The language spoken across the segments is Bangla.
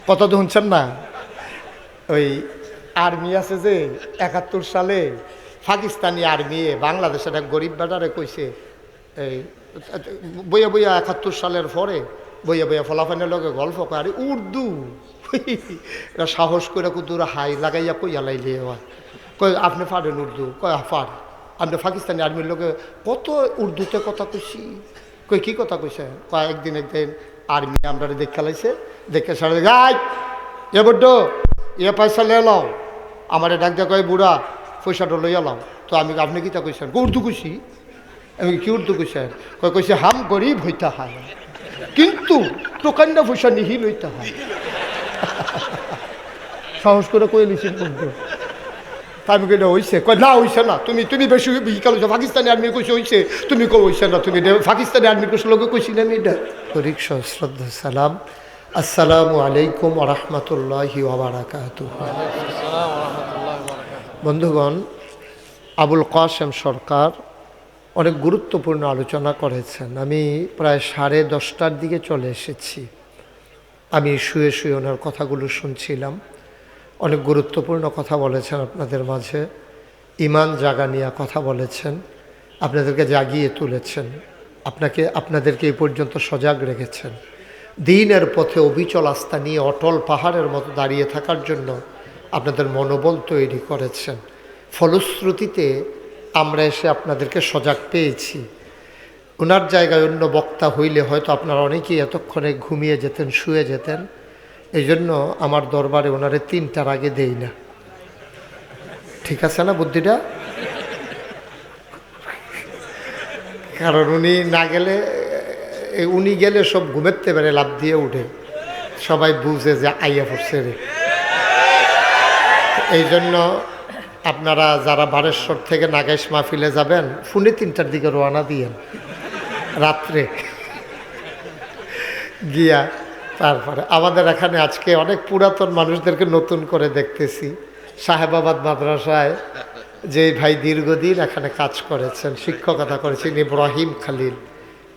কথা তো শুনছেন না? ওই আর্মি আছে যে ৭১ সালে পাকিস্তানি আর্মি বাংলাদেশের এক গরিব বেটারে কইছে, এই বইয়া বইয়া ৭১ সালের পরে বইয়া বইয়া ফলাফানের লগে গল্প করে, আরে উর্দু এরা সাহস করে কুতুরা হাই লাগাইয়া কইয়া লাইলে কয় আপনি পারেন উর্দু? কয় পার। আপনি পাকিস্তানি আর্মির লোকে কত উর্দুতে কথা কইছি। কই কি কথা কইছে? কয় একদিন আর্মি আমরা দেখে লাইছে, দেখে সারা গাই এ বড্ড পয়সা লে লাও, আমার ডাক দেওয়া কয় বুড়া পয়সাটা লইয়া লাও। তো আমি আপনি কিতা কইছেন? উর্দু কইছি। আমি কি উর্দু কইছেন? কইছে হাম গরিব হইতে হয় কিন্তু টোকান্ডা পয়সা নিহিল হইতে হয়। সাহস করে কয়ে লিছেন উর্দু। তা আমি কইলে হইছে? কয় না হইছে না, তুমি তুমি বেশি বিকাল হইছো, পাকিস্তানি আর্মির কইছে হইছে, তুমি কো হইছে না, তুমি পাকিস্তানি আর্মির কইছে লোকে কইছি না। আমি এটা তরিক শ্রদ্ধা সালাম। আসসালামু আলাইকুম ওয়া রাহমাতুল্লাহি ওয়া বারাকাতুহু। বন্ধুগণ, আবুল কাসেম সরকার অনেক গুরুত্বপূর্ণ আলোচনা করেছেন। আমি প্রায় 10:30টার দিকে চলে এসেছি। আমি শুয়ে শুয়ে ওনার কথাগুলো শুনছিলাম। অনেক গুরুত্বপূর্ণ কথা বলেছেন আপনাদের মাঝে। ঈমান জাগানিয়া কথা বলেছেন, আপনাদেরকে জাগিয়ে তুলেছেন, আপনাদেরকে এই পর্যন্ত সজাগ রেখেছেন। দ্বীনের পথে অবিচল আস্থা নিয়ে অটল পাহাড়ের মতো দাঁড়িয়ে থাকার জন্য আপনাদের মনোবল তৈরি করেছেন। ফলশ্রুতিতে আমরা এসে আপনাদেরকে সজাগ পেয়েছি। ওনার জায়গায় অন্য বক্তা হইলে হয়তো আপনারা অনেকেই এতক্ষণে ঘুমিয়ে যেতেন, শুয়ে যেতেন। এই জন্য আমার দরবারে ওনারে 3টার আগে দেই না। ঠিক আছে না বুদ্ধিটা? কারণ উনি না গেলে, উনি গেলে সব ঘুমেতে পারে লাভ দিয়ে উঠে, সবাই বুঝে যে আইয়া পড়ছে রে। এই জন্য আপনারা যারা বারেশ্বর থেকে নাগাইশ মাহফিলে যাবেন, ফোনে 3টার দিকে রওনা দিয়েন রাত্রে গিয়া। তারপরে আমাদের এখানে আজকে অনেক পুরাতন মানুষদেরকে নতুন করে দেখতেছি। সাহেবাবাদ মাদ্রাসায় যে ভাই দীর্ঘদিন এখানে কাজ করেছেন, শিক্ষকতা করেছেন, ইব্রাহিম খালিল,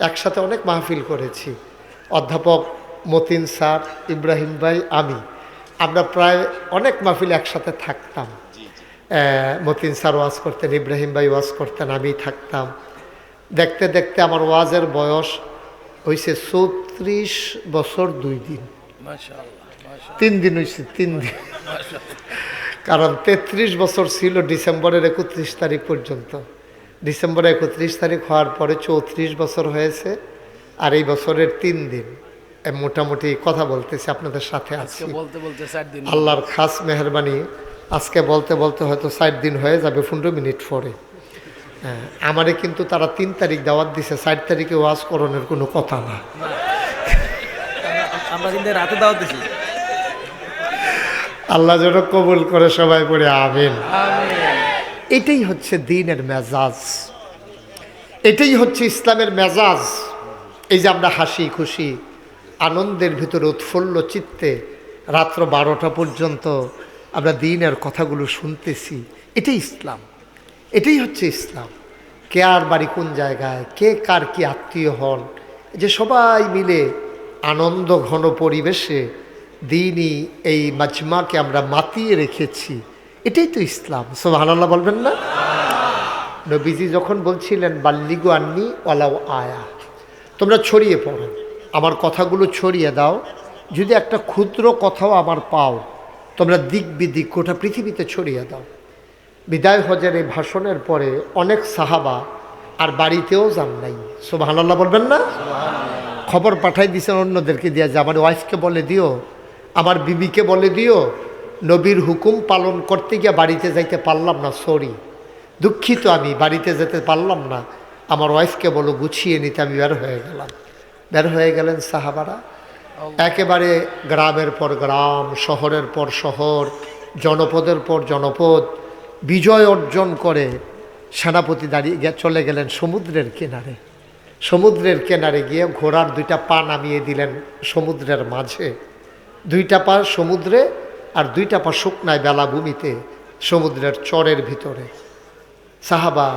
একসাথে অনেক মাহফিল করেছি। অধ্যাপক মতিন স্যার, ইব্রাহিম ভাই, আমরা প্রায় অনেক মাহফিল একসাথে থাকতাম। মতিন স্যার ওয়াজ করতেন, ইব্রাহিম ভাই ওয়াজ করতেন, আমি থাকতাম। দেখতে দেখতে আমার ওয়াজের বয়স হয়েছে 34 বছর 2 দিন, 3 দিন হয়েছে, 3 দিন। কারণ 33 বছর ছিল ডিসেম্বরের 31 তারিখ পর্যন্ত। ডিসেম্বরের 31 তারিখ হওয়ার পরে 34 বছর হয়েছে। আর এই বছরের 3 দিন মোটামুটি কথা বলতেছি আপনাদের সাথে আছি। আল্লাহর খাস মেহরবানি, আজকে বলতে বলতে হয়তো 4 দিন হয়ে যাবে, 15 মিনিট পরে। হ্যাঁ, আমারে কিন্তু তারা 3 তারিখ দাওয়াত দিছে, 4 তারিখে ওয়াজ করণের কোনো কথা না। আমরা কিন্তু রাতে দাওয়াত দিছি। আল্লাহ যেন কবুল করে, সবাই পড়ে আমিন। এটাই হচ্ছে দ্বীনের মেজাজ, এটাই হচ্ছে ইসলামের মেজাজ। এই যে আমরা হাসি খুশি আনন্দের ভিতরে উৎফুল্ল চিত্তে রাত্র 12টা পর্যন্ত আমরা দ্বীনের কথাগুলো শুনতেছি, এটাই ইসলাম, এটাই হচ্ছে ইসলাম। কে আর বাড়ি কোন জায়গায়, কে কার কি আত্মীয় হন, যে সবাই মিলে আনন্দ ঘন পরিবেশে দ্বীনি এই মাজমাকে আমরা মাতিয়ে রেখেছি, এটাই তো ইসলাম। সুবহানাল্লাহ বলবেন না? নবীজি যখন বলছিলেন বাল্লিগু আন্নি ওয়ালাউ আয়া, তোমরা ছড়িয়ে পড়ো, আমার কথাগুলো ছড়িয়ে দাও, যদি একটা ক্ষুদ্র কথাও আমার পাও তোমরা দিক বিদিক গোটা পৃথিবীতে ছড়িয়ে দাও। বিদায় হজের এই ভাষণের পরে অনেক সাহাবা আর বাড়িতেও যান নাই। সুবহানাল্লাহ বলবেন না? খবর পাঠাই দিয়েছেন অন্যদেরকে দিয়ে, যে আমার ওয়াইফকে বলে দিও, আমার বিবিকে বলে দিও, নবীর হুকুম পালন করতে গিয়ে বাড়িতে যাইতে পারলাম না, সরি, দুঃখিত, আমি বাড়িতে যেতে পারলাম না, আমার ওয়াইফকে বলো গুছিয়ে নিতে। আমি বের হয়ে গেলেন সাহাবারা। একেবারে গ্রামের পর গ্রাম, শহরের পর শহর, জনপদের পর জনপদ বিজয় অর্জন করে সেনাপতি দাঁড়িয়ে চলে গেলেন সমুদ্রের কিনারে। সমুদ্রের কিনারে গিয়ে ঘোড়ার 2টা পা নামিয়ে দিলেন সমুদ্রের মাঝে, 2টা পা সমুদ্রে আর 2টা পা শুকনায় বেলাভূমিতে সমুদ্রের চরের ভিতরে। সাহাবা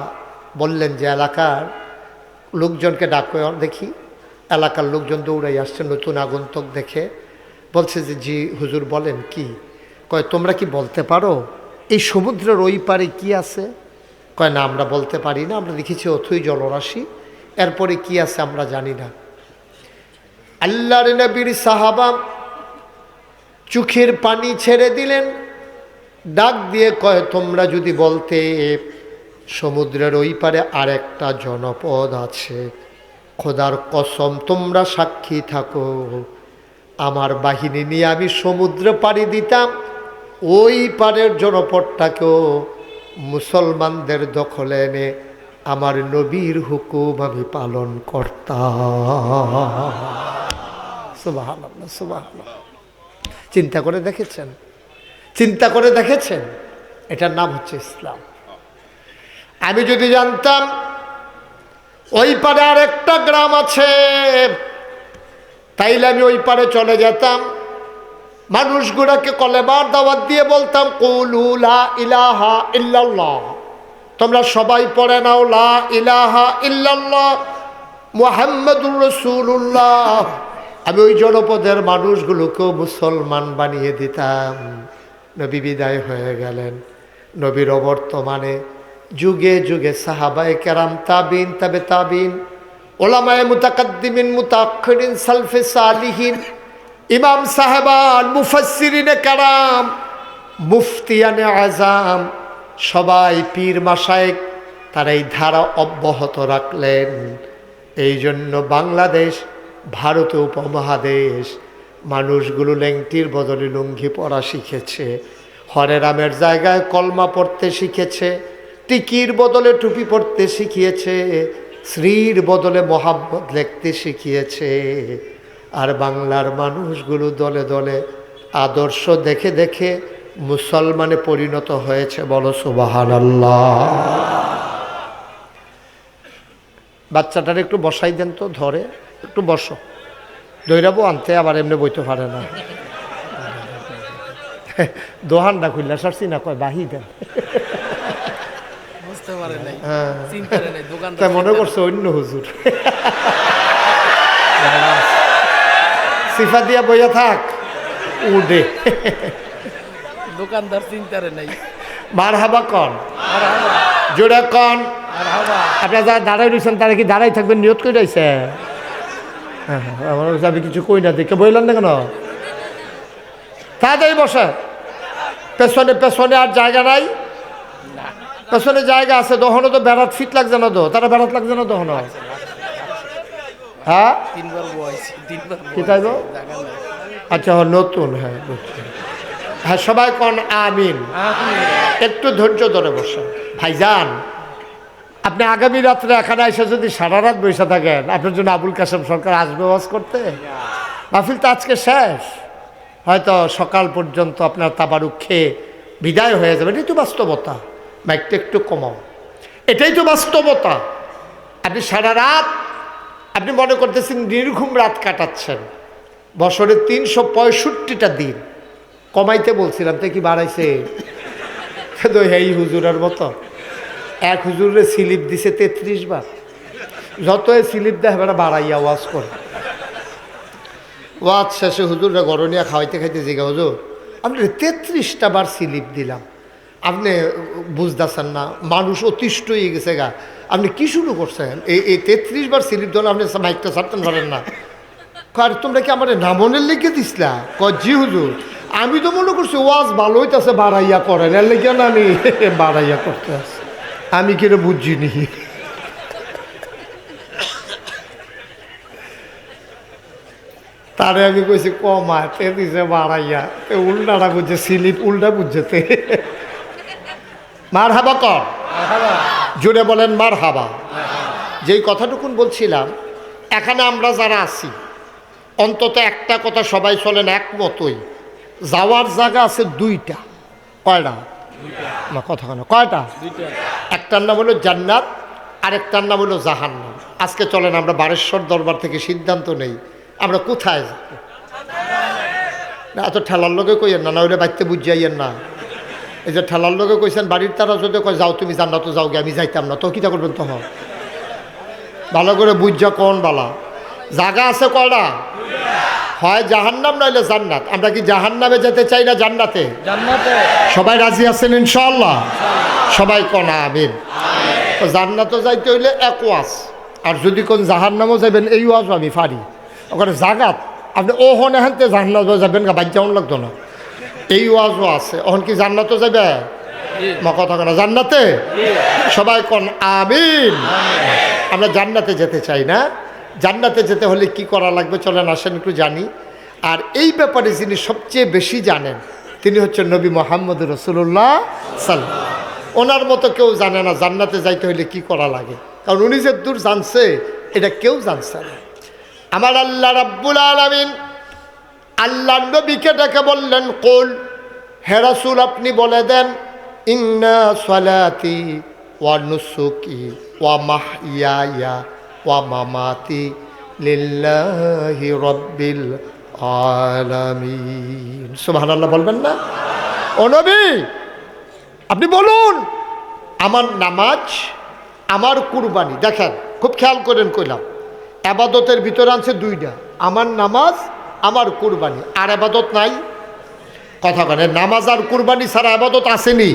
বললেন যে এলাকার লোকজনকে ডাকো দেখি। এলাকার লোকজন দৌড়াই আসছে নতুন আগন্তুক দেখে। বলছে যে জি হুজুর বলেন কি? কয় তোমরা কি বলতে পারো এই সমুদ্রের ওই পারে কি আছে? কয় না, আমরা বলতে পারি না, আমরা দেখেছি অথই জলরাশি, এরপরে কি আছে আমরা জানি না। আল্লাহর নবীর সাহাবা চোখের পানি ছেড়ে দিলেন, ডাক দিয়ে কয় তোমরা যদি বলতে সমুদ্রের ওই পারে আরেকটা জনপদ আছে, খোদার কসম তোমরা সাক্ষী থাকো, আমার বাহিনী নিয়ে আমি সমুদ্রে পাড়ি দিতাম, ওই পারের জনপদটাকেও মুসলমানদের দখলে এনে আমার নবীর হুকুম আমি পালন করতাম। সুবহানাল্লাহ, সুবহানাল্লাহ। চিন্তা করে দেখেছেন? চিন্তা করে দেখেছেন? এটার নাম হচ্ছে ইসলাম। আমি যদি জানতাম ওই পারে আরেকটা গ্রাম আছে, তাইলে আমি ওই পারে চলে যেতাম, মানুষগুলাকে কলেমার দাওয়াত দিয়ে বলতাম কুলু লা ইলাহা ইল্লাল্লাহ, তোমরা সবাই পড়ে নাও লা ইলাহা ইল্লাল্লাহ মুহাম্মাদুর রাসূলুল্লাহ। আমি ওই জনপদের মানুষগুলোকেও মুসলমান বানিয়ে দিতাম। নবী বিদায় হয়ে গেলেন। নবীর অবর্তমানে যুগে যুগে সাহাবায়ে কেরাম, তাবিন, তাবে তাবিন, ওলামায়ে মুতাকাদ্দিমিন, মুতাআখিরিন, সালফে সালিহিন, ইমাম সাহেবান, মুফাসসিরিনে কেরাম, মুফতিয়ানে আযাম, সবাই পীর মাশায়েখ, তারা এই ধারা অব্যাহত রাখলেন। এই জন্য বাংলাদেশ, ভারত উপমহাদেশ, মানুষগুলো ল্যাংটির বদলে লুঙ্গি পরা শিখেছে, হরে রামের জায়গায় কলমা পড়তে শিখেছে, টিকির বদলে টুপি পড়তে শিখিয়েছে, শ্রীর বদলে মোহাম্মদ লিখতে শিখিয়েছে। আর বাংলার মানুষগুলো দলে দলে আদর্শ দেখে দেখে মুসলমানে পরিণত হয়েছে। বলো সুবহানাল্লাহ। বাচ্চাটার একটু বসাই দেন তো, ধরে একটু বসো, দৈরাবো আনতে আবার এমনি বইতে পারে না। দোহানটা খুললা সারছি না, কয় বাহি দেন। তাই মনে করছে অন্য হুজুর। সিফা দিয়া বইয়া থাক, উডে দোকানদার চিন্তারে নাই। মারহাবা কন, জোরে কন। আপনারা যারা দাঁড়াই রয়েছেন তারা কি দাঁড়াই থাকবেন নিয়ত করে রয়েছে? হ্যাঁ, আমার আমি কিছু কই না, দেখে বললেন না কেন? তাড়াতাড়ি বসে। পেছনে পেছনে আর জায়গা নাই, পেছনে জায়গা আছে, দহনো তো বেড়াত ফিট লাগছে না তো, তারা বেড়াত লাগছে না দহনো। হ্যাঁ কি তাই? আচ্ছা নতুন, হ্যাঁ বুঝছি। হ্যাঁ সবাই কন আমিন। একটু ধৈর্য ধরে বসে। ভাইজান, আপনি আগামী রাত্রে এখানে এসে যদি সারা রাত বসে থাকেন, আপনার জন্য আবুল কাসেম সরকার আসবে ওয়াজ করতে? মাহফিল তো আজকে শেষ, হয়তো সকাল পর্যন্ত আপনার তাবারুক খেয়ে বিদায় হয়ে যাবে। এটাই তো বাস্তবতা। মাইকটা একটু কমাও, এটাই তো বাস্তবতা। আপনি সারা রাত, আপনি মনে করতেছেন নির্ঘুম রাত কাটাচ্ছেন, বছরে 365টা দিন। কমাইতে বলছিলাম, তো কি বাড়াইছে? এই হুজুরের মতো এক হুজুরে স্লিপ দিছে 33 বার, যত স্লিপ দেয় এবার বাড়াইয়া ওয়াজ করে। ওয়াজ শেষে হুজুররা গরনিয়া খাওয়াইতে খাইতে জিগা, হুজুর আপনি 33টা বার স্লিপ দিলাম, আপনি বুঝতেছেন না, মানুষ অতিষ্ঠ হয়ে গেছে গা, আপনি কি শুরু করছেন? এই 33 বার স্লিপ দিলে আপনি মাইকটা ছাড়তেন পারেন না? আর তোমরা কি আমার নামনের লিখে দিসলা? জি হুজুর, আমি তো মনে করছি ওয়াজ ভালো হইতেছে, বাড়াইয়া করেন, এর লিখে না আমি বাড়াইয়া করতে আসছি, আমি কেন বুঝিনি। তারে আমি কইছি কমা, তে দিছে বাড়াইয়া, উল্টাটা বুঝছে, স্লিপ উল্টা বুঝছে। মার হাবা কর, জুড়ে বলেন মার হাবা। যেই কথাটুকুন বলছিলাম, এখানে আমরা যারা আছি অন্তত একটা কথা সবাই চলেন একমতই, যাওয়ার জায়গা আছে 2টা। কয়টা? না কথা কেন, কয়টা? একটার নাম হলো জান্নাত, আরেকটার নাম হলো জাহান্নাম। আজকে চলেন আমরা বারেশ্বর দরবার থেকে সিদ্ধান্ত নেই আমরা কোথায় যাব। না এত ঠেলার লোকে কইয়েন না, হইলে বাড়িতে বুঝাইয়েন না। এই যে ঠেলার লোকে কইছেন বাড়ির তারা যদি কয় যাও তুমি জান্নাত যাও গে, আমি যাইতাম না, তো কিটা করবেন? তখন ভালো করে বুঝা কোন বালা জায়গা আছে কয়টা? হয় জাহান্নাম নইলে জান্নাত। আমরা কি জাহান্নামে যেতে চাই না জান্নাতে? জান্নাতে। সবাই রাজি আছেন ইনশাআল্লাহ? সবাই কোন আমিন। তো জান্নাতও যাইতে হইলে এক ওয়াজ, আর যদি কোন জাহান্নামও যাবেন এই ওয়াজও আমি পারি। ওখানে জাগাত আপনি ও হনে হানতে জান্নাতও যাবেন গা, বাচ্চাও লাগতো না, এই ওয়াজও আছে। ওখান কি জান্নাতও যাবে? মা কথা কেন জান্নাতে? সবাই কোন আমিন। আমরা জান্নাতে যেতে চাই না? জান্নাতে যেতে হলে কি করা লাগবে চলেন আসেন একটু জানি। আর এই ব্যাপারে যিনি সবচেয়ে বেশি জানেন তিনি হচ্ছেন নবী মুহাম্মদ রাসূলুল্লাহ সাল্লাল্লাহু আলাইহি ওয়াসাল্লাম। ওনার মতো কেউ জানে না জান্নাতে যাইতে হলে কি করা লাগে, কারণ উনি যে দূর জানছে এটা কেউ জানছে না। আমার আল্লাহ রাব্বুল আলামিন আল্লাহ নবীকে ডেকে বললেন, কুল, হে রাসূল আপনি বলে দেন, ইন্না সালাতি ওয়া নুসুকি ওয়া মাহইয়ায়া ওয়া মামাতি লিল্লাহি রাব্বিল আলামিন। সুবহানাল্লাহ বলবেন না? ও নবী আপনি বলুন, আমার নামাজ, আমার কুরবানি। দেখেন খুব খেয়াল করেন, কইলাম আবাদতের ভিতরে আছে দুইটা, আমার নামাজ, আমার কুরবানি। আর আবাদত নাই? কথা কেন? নামাজ আর কুরবানি ছাড়া আবাদত আসেনি?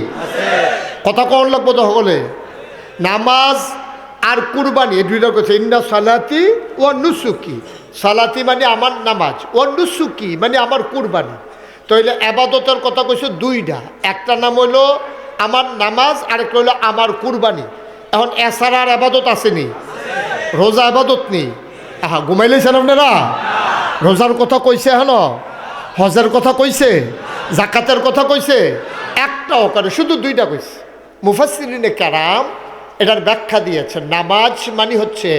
কথা কন লাগবো তো সকলে। নামাজ আর কুরবানি এই দুইটা কথা। ইন্না সালাতি ও নুসুকি, সালাতি মানে আমার নামাজ, ও নুসুকি মানে আমার কুরবানি। তাইলে আবাদতের কথা কইছে দুইটা, একটা নাম হইলো আমার নামাজ, আরেকটা হইলো আমার কুরবানি। এখন এছাড়া আর আবাদত আসেনি? রোজা আবাদত নেই? আহা ঘুমাইলেছেন আপনারা? রোজার কথা কইছে, হেন হজের কথা কইছে, জাকাতের কথা কইছে, একটাও করে, শুধু দুইটা কইছে। মুফাসসিরিনে কেরাম এটার ব্যাখ্যা দিয়েছেন। নামাজ মানে হচ্ছে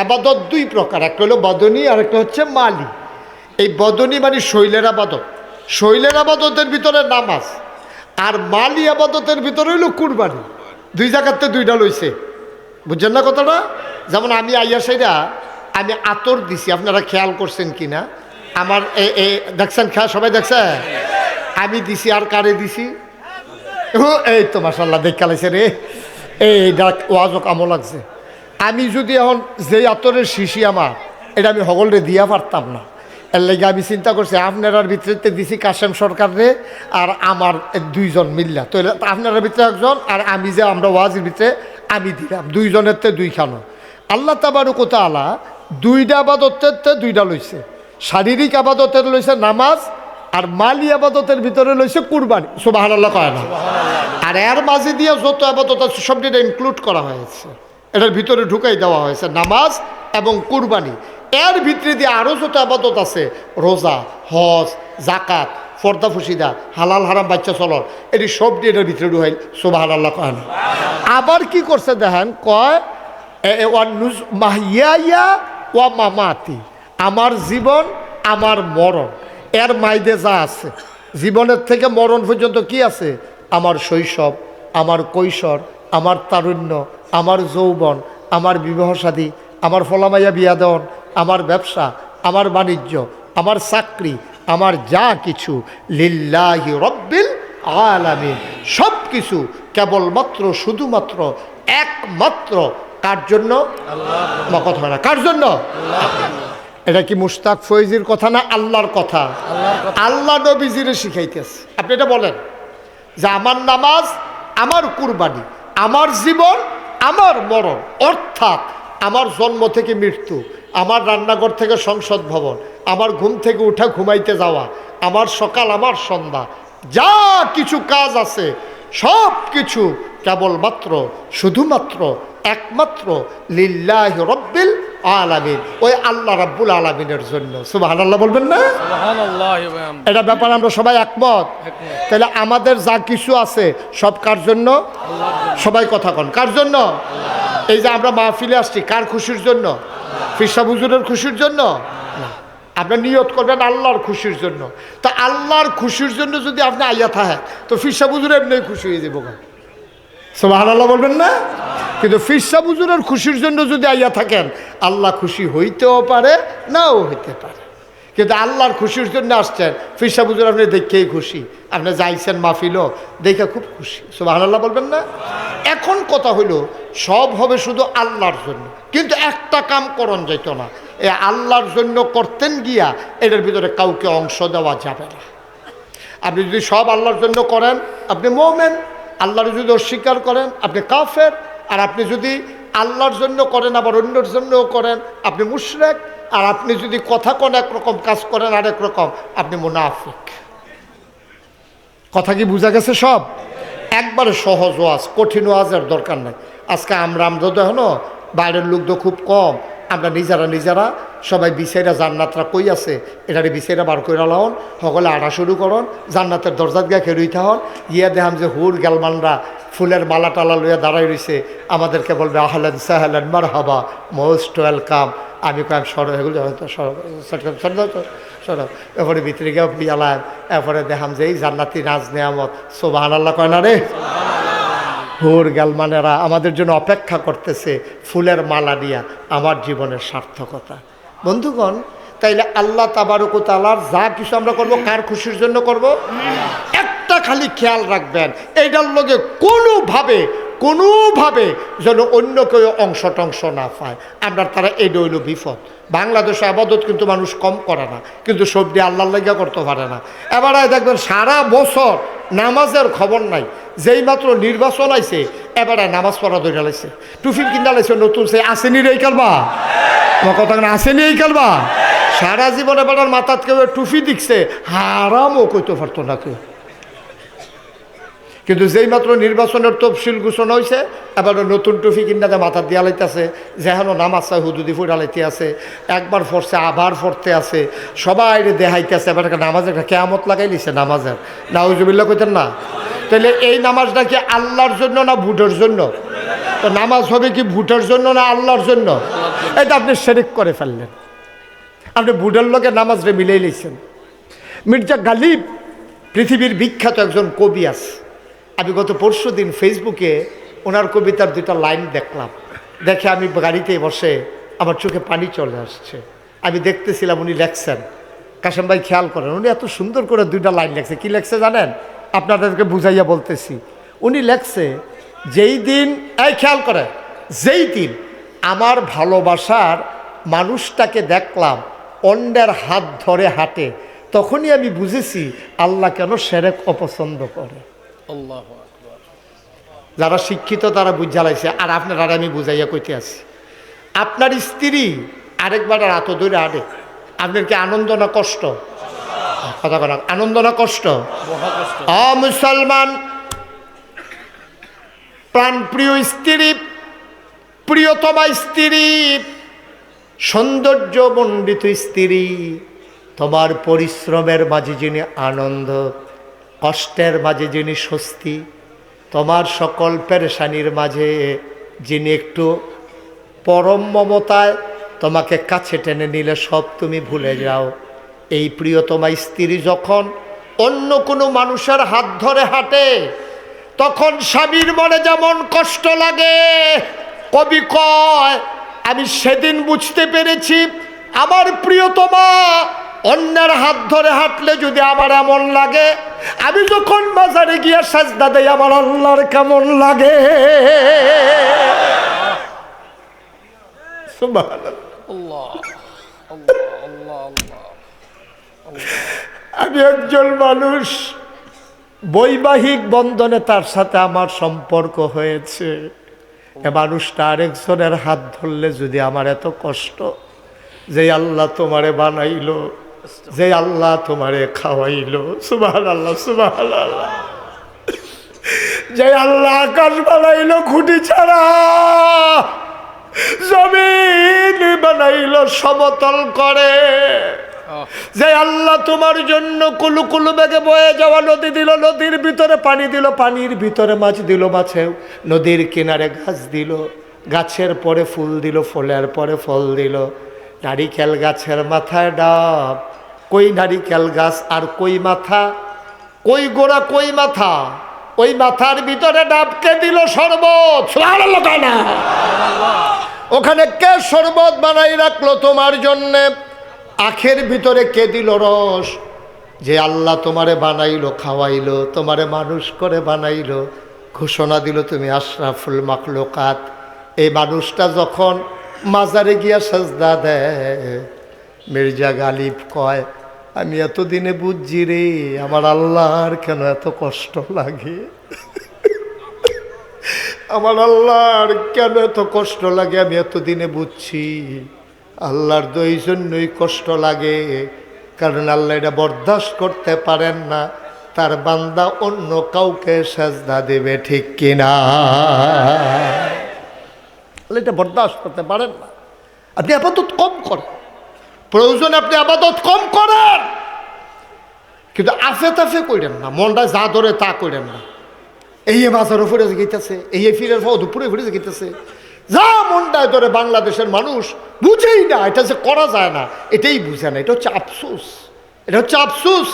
আবাদত দুই প্রকার, একটা হলো বদনী আর একটা হচ্ছে মালি। এই বদনী মানে শৈলের আবাদত, শৈলের আবাদতের ভিতরে নামাজ, আর মালি আবাদতের ভিতরে হইল কুরবানি। দুই জায়গাতে দুইটা লইছে, বুঝছেন না কথাটা? যেমন আমি আইয়া সাইরা আমি আতর দিছি, আপনারা খেয়াল করছেন কিনা? আমার দেখছেন, খেয়া সবাই দেখছে? আমি দিছি, আর কারে দিছি? এই তো মাশাআল্লাহ দেখ কালাইছে রে, এই ডাক ওয়াজও কামো লাগছে। আমি যদি এখন যেই আতরের শিশি আমার, এটা আমি হগলরে দিয়া পারতাম না। এর লেগে আমি চিন্তা করছি আপনার ভিতরে দিছি কাশেম সরকারে আর আমার দুইজন মিল্লা, তো আপনার ভিতরে একজন আর আমি যে আমরা ওয়াজের ভিতরে আমি দিলাম, দুইজনের তে দুইখানো। আল্লাহ তাবারক ওয়া তাআলা দুইটা আবাদতের দুইটা লইছে, শারীরিক আবাদতের লইছে নামাজ, আর মালি আবাদতের ভিতরে লইছে কুরবানি। সুবহানাল্লাহ কয় না? আর এর মাঝে দিয়ে যত আবাদত আছে সবটা ইনক্লুড করা হয়েছে, এটার ভিতরে ঢুকাই দেওয়া হয়েছে নামাজ এবং কুরবানি। এর ভিতরে দিয়ে আরও যত আবাদত আছে, রোজা, হজ, জাকাত, ফর্দা ফুসিদা, হালাল হারাম বাচ্চা চলন, এটি সব দিয়ে এটার ভিতরে ঢুকাই। সুবহানাল্লাহ কয় না? আবার কি করছে দেখেন, কয় মাহিয়া ওয়া মামাতি, আমার জীবন আমার মরণ। এর মাইদে যা আছে, জীবনের থেকে মরণ পর্যন্ত কি আছে? আমার শৈশব, আমার কৈশোর, আমার তারুণ্য, আমার যৌবন, আমার বিবাহ শাদী, আমার ফলামাইয়া বিয়া দেওয়ান, আমার ব্যবসা, আমার বাণিজ্য, আমার চাকরি, আমার যা কিছু লিল্লাহি রব্বিল আলামিন, সব কিছু কেবলমাত্র শুধুমাত্র একমাত্র কার জন্য? আল্লাহ। কথা না, কার জন্য? এটা কি মুশতাক ফৈজির কথা না আল্লাহর কথা? আল্লাহ নবীজিরে শিখাইতেছে। আপনি এটা বলেন যে আমার নামাজ, আমার কুরবানি, আমার জীবন, আমার মরণ, অর্থাৎ আমার জন্ম থেকে মৃত্যু, আমার রান্নাঘর থেকে সংসদ ভবন, আমার ঘুম থেকে উঠা ঘুমাইতে যাওয়া, আমার সকাল, আমার সন্ধ্যা, যা কিছু কাজ আছে সব কিছু কেবলমাত্র শুধুমাত্র একমাত্র লিল্লাহি রব্বিল আলামিন, ওই আল্লাহ রাব্বুল আলামিনের জন্য। সুবহানাল্লাহ বলবেন না? সুবহানাল্লাহ। এটা ব্যাপারে আমরা সবাই একমত। তাহলে আমাদের যা কিছু আছে সব কার জন্য? সবাই কথা কন, কার জন্য? এই যে আমরা মাহফিলে আসছি কার খুশির জন্য? ফিরসা হুজুরের খুশির জন্য না, আপনার নিয়ত করবেন আল্লাহর খুশির জন্য। তা আল্লাহর খুশির জন্য যদি আপনি আইয়া থাকেন তো ফিরসা হুজুর এমনি খুশি হয়ে যাবো। সুবহানাল্লাহ বলবেন না? কিন্তু ফিরসা হুজুরের খুশির জন্য যদি আইয়া থাকেন, আল্লাহ খুশি হইতেও পারে, নাও হইতে পারে। কিন্তু আল্লাহর খুশির জন্য আসছেন, ফিরসা হুজুর আপনি দেখেই খুশি, আপনি যাইছেন মাহফিলও দেখে খুব খুশি। সুবহানাল্লাহ বলবেন না? এখন কথা হইলো সব হবে শুধু আল্লাহর জন্য, কিন্তু একটা কাম করণ যেত না। এ আল্লাহর জন্য করতেন গিয়া এটার ভিতরে কাউকে অংশ দেওয়া যাবে না। আপনি যদি সব আল্লাহর জন্য করেন আপনি মুমিন, আল্লাহর যদি অস্বীকার করেন আপনি কাফের, আর আপনি যদি আল্লাহর জন্য করেন আবার অন্যের জন্যও করেন আপনি মুশরিক, আর আপনি যদি কথা কোন একরকম কাজ করেন আরেক রকম আপনি মুনাফিক। কথা কি বোঝা গেছে? সব একবারে সহজ ওয়াজ, কঠিন ওয়াজের দরকার নাই। আজকে আমরা তো এখনো বাইরের লোক তো খুব কম, আমরা নিজেরা সবাই বিছাইরা জান্নাতরা কই আছে এটারে বিছাইরা বার করে লাউন, সকলে আড়া শুরু করন, জান্নাতের দরজাত গিয়া খেরুই থাকুন, গিয়া দেখাম যে হুর গেলমানরা ফুলের মালা টালা লইয়া দাঁড়াই রয়েছে, আমাদেরকে বলবে আহলান সাহলান মারহাবা, মোস্ট ওয়েলকাম। আমি কয়েক সর এগুলো হয়তো সরব, এরপরে ভিতরে গিয়ে পিয়ালাম, এরপরে দেখাম যে এই জান্নাতি নাজ নেয়ামত, সুবহানাল্লাহ কয় না রে। হুর গেলমানেরা আমাদের জন্য অপেক্ষা করতেছে ফুলের মালা দিয়া, আমার জীবনের সার্থকতা। বন্ধুগণ, তাইলে আল্লাহ তাবারক ওয়া তাআলার যা কিছু আমরা করব কার খুশির জন্য করব? একটা খালি খেয়াল রাখবেন, এইটার লগে কোনোভাবে যেন অন্য কেউ অংশ টংশ না পায়। আমরা তারা এটা হইল বিপদ। বাংলাদেশে আবাদত কিন্তু মানুষ কম করে না, কিন্তু সবজি আল্লাহর লাগিয়া করতে পারে না। এবারে দেখবেন সারা বছর নামাজের খবর নাই, যেই মাত্র নির্বাচন আইছে এবারে নামাজ পড়া ধরে লাইছে, টুফিন কিনা লাইছে নতুন, সে আসেনি রে কালবা, আমার কথা আসেনি এই কালবা। সারা জীবনে বেড়ার মাথাত কেউ টুফি দিচ্ছে, হারামও কইতে পারতো না কেউ। কিন্তু যেই মাত্র নির্বাচনের তফসিল ঘোষণা হয়েছে এবার নতুন টুফি কিনাতে মাথা দিয়া লাইতেছে, যেহেন নামাজ চাই হুদুদি ফুটা লাইতে আছে, একবার ফরছে আবার ফরতে আছে, সবাই দেখাইতেছে। এবার একটা নামাজ একটা কেয়ামত লাগাই লিছে নামাজের, নাউজুবিল্লাহ কইতেন না? তাহলে এই নামাজটা কি আল্লাহর জন্য না ভোটের জন্য? তো নামাজ হবে কি ভোটের জন্য না আল্লাহর জন্য? এটা আপনি শিরক করে ফেললেন, আপনি ভোটের লোকে নামাজ রে মিলাই লিছেন। মির্জা গালিব পৃথিবীর বিখ্যাত একজন কবি আছে। আমি গত পরশু দিন ফেসবুকে ওনার কবিতার দুটা লাইন দেখলাম, দেখে আমি গাড়িতে বসে আমার চোখে পানি চলে আসছে। আমি দেখতেছিলাম উনি লেখছেন, কাশেম ভাই খেয়াল করেন, উনি এত সুন্দর করে দুইটা লাইন লেখছে। কি লেখছে জানেন? আপনাদেরকে বুঝাইয়া বলতেছি। উনি লেখছে, যেই দিন, এই খেয়াল করে, যেই দিন আমার ভালোবাসার মানুষটাকে দেখলাম অন্যের হাত ধরে হাঁটে, তখনই আমি বুঝেছি আল্লাহ কেন শিরক অপছন্দ করে। যারা শিক্ষিত তারা বুঝালাইছে, আর আপনার আর আমি বুঝাইয়া কইতে আছি। আপনার স্ত্রী আরেকবার রাত ধরে আড়ে, আপনার কি আনন্দ না কষ্ট? কথা বলা, আনন্দ না কষ্ট? মুসলমান, প্রাণপ্রিয় স্ত্রী, প্রিয়তমা স্ত্রী, সৌন্দর্য মণ্ডিত স্ত্রী, তোমার পরিশ্রমের মাঝে যিনি আনন্দ, কষ্টের মাঝে যিনি স্বস্তি, তোমার সকল পেরেশানির মাঝে যিনি একটু পরম মমতায় তোমাকে কাছে টেনে নিলে সব তুমি ভুলে যাও, এই প্রিয়তমা স্ত্রী যখন অন্য কোনো মানুষের হাত ধরে হাঁটে তখন স্বামীর মনে যেমন কষ্ট লাগে, কবি কয় আমি সেদিন বুঝতে পেরেছি আমার প্রিয়তমা অন্যের হাত ধরে হাঁটলে যদি আমার এমন লাগে, আমি যখন বাজারে গিয়ে সাজদা দেই আমার আল্লাহর কেমন লাগে। আমি একজন মানুষ, বৈবাহিক বন্ধনে তার সাথে আমার সম্পর্ক হয়েছে, এ মানুষটা আরেকজনের হাত ধরলে যদি আমার এত কষ্ট, যে আল্লাহ তোমারে বানাইলো, যে আল্লাহ তোমারে খাওয়াইলো, সুবহানাল্লাহ সুবহানাল্লাহ, যে আল্লাহ আকাশ বানাইলো খুঁটি ছাড়া, জমিন বানাইলো সমতল করে, যে আল্লাহ তোমার জন্য কুলু কুলু বেগে বয়ে যাওয়া নদী দিল, নদীর ভিতরে পানি দিল, পানির ভিতরে মাছ দিল, মাছে নদীর কিনারে গাছ দিল, গাছের পরে ফুল দিল, ফলের পরে ফল দিল, নারিকেল গাছের মাথায় ডাব, কই নারিকেল গাছ আর কই মাথা, কই গোড়া কই মাথা, ওই মাথার ভিতরে ডাবকে দিল শরবত, সুবহানাল্লাহ না? ওখানে কে শরবত বানাই রাখলো তোমার জন্যে? আখের ভিতরে কে দিল রস? যে আল্লাহ তোমারে বানাইলো, খাওয়াইলো, তোমারে মানুষ করে বানাইলো, ঘোষণা দিল তুমি আশরাফুল মাখলুকাত। এই মানুষটা যখন মাজারে গিয়া সাজদা দেয়, মির্জা গালিব কয়, আমি এতদিনে বুঝছি রে আমার আল্লাহর কেন এত কষ্ট লাগে, আমার আল্লাহর কেন এত কষ্ট লাগে, আমি এতদিনে বুঝছি। আল্লাহর তো এই জন্যই কষ্ট লাগে, কারণ আল্লাহ এটা বরদাস্ত করতে পারেন না তার বান্দা অন্য কাউকে সাজদা দেবে, ঠিক কিনা? এটা বরদাস্ত করতে পারেন না। আপনি আপাতত কম করেন, প্রয়োজনে আপনি আপাতত কম করেন, কিন্তু আফে তাফে করেন না, মনটা যা ধরে তা করেন না। এই মাথার উপরে গেইতেছে, এই ফিরের উপরে ফিরে গেইতেছে, যা মনটায় ধরে। বাংলাদেশের মানুষ বুঝেই না, এটা যে করা যায় না এটাই বুঝে না। এটা হচ্ছে আফসোস, এটা হচ্ছে আফসোস।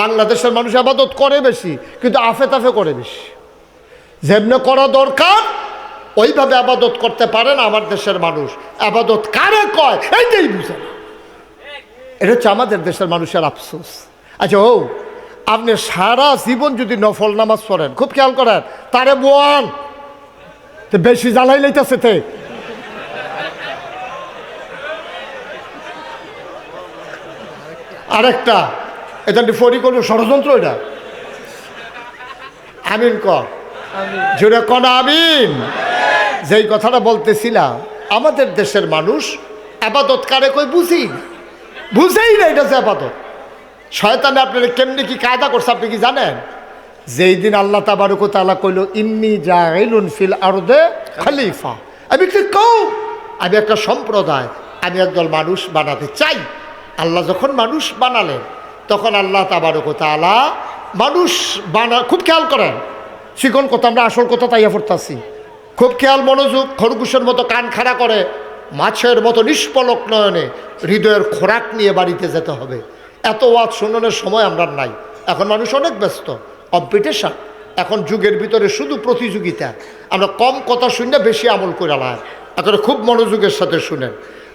বাংলাদেশের মানুষ আবাদত করে বেশি, কিন্তু আফে তাফে করে বেশি। যেমনি করা দরকার ওইভাবে আবাদত করতে পারে না আমার দেশের মানুষ। আবাদত কারে কয় এইটাই বুঝে না, এটা হচ্ছে আমাদের দেশের মানুষের আফসোস। আচ্ছা, আপনি সারা জীবন যদি নফল নামাজ পড়েন, খুব খেয়াল করেন, তারে বোয়ান বেশি জ্বালাই লাইতেছে তে। আরেকটা, এটা ফরিকল ষড়যন্ত্র, এটা আমিন কর, জোরে কন আমিন। যেই কথাটা বলতেছিলাম, আমাদের দেশের মানুষ আবাদত কারে কই বুঝেই না এটা যে আবাদত। শয়তানে আপনারা কেমনি কি কায়দা করছে আপনি কি জানেন? যেই দিন আল্লাহ তাবারক ওয়া তাআলা কইল ইন্নী জাইলুন ফিল আরদে খলিফা, আমি কি কওম, আমি একটা সম্প্রদায়, আমি একদল মানুষ বানাতে চাই। আল্লাহ যখন মানুষ বানালেন তখন আল্লাহ তাবারক ওয়া তাআলা মানুষ খুব খেয়াল করেন, শিকন কথা আমরা আসল কথা তাইয়া পড়তাছি, খুব খেয়াল মনোযোগ। খরগোশের মতো কান খাড়া করে, মাছের মতো নিষ্পলক নয়নে হৃদয়ের খোরাক নিয়ে বাড়িতে যেতে হবে। এত ওয়াজ শোনানোর সময় আমরা নাই। এখন মানুষ অনেক ব্যস্ত, কম্পিটিশন, এখন যুগের ভিতরে শুধু প্রতিযোগিতা। আমরা কম কথা শুনে বেশি আমল করে আলাম। এখন খুব মনোযোগের সাথে শুনেন।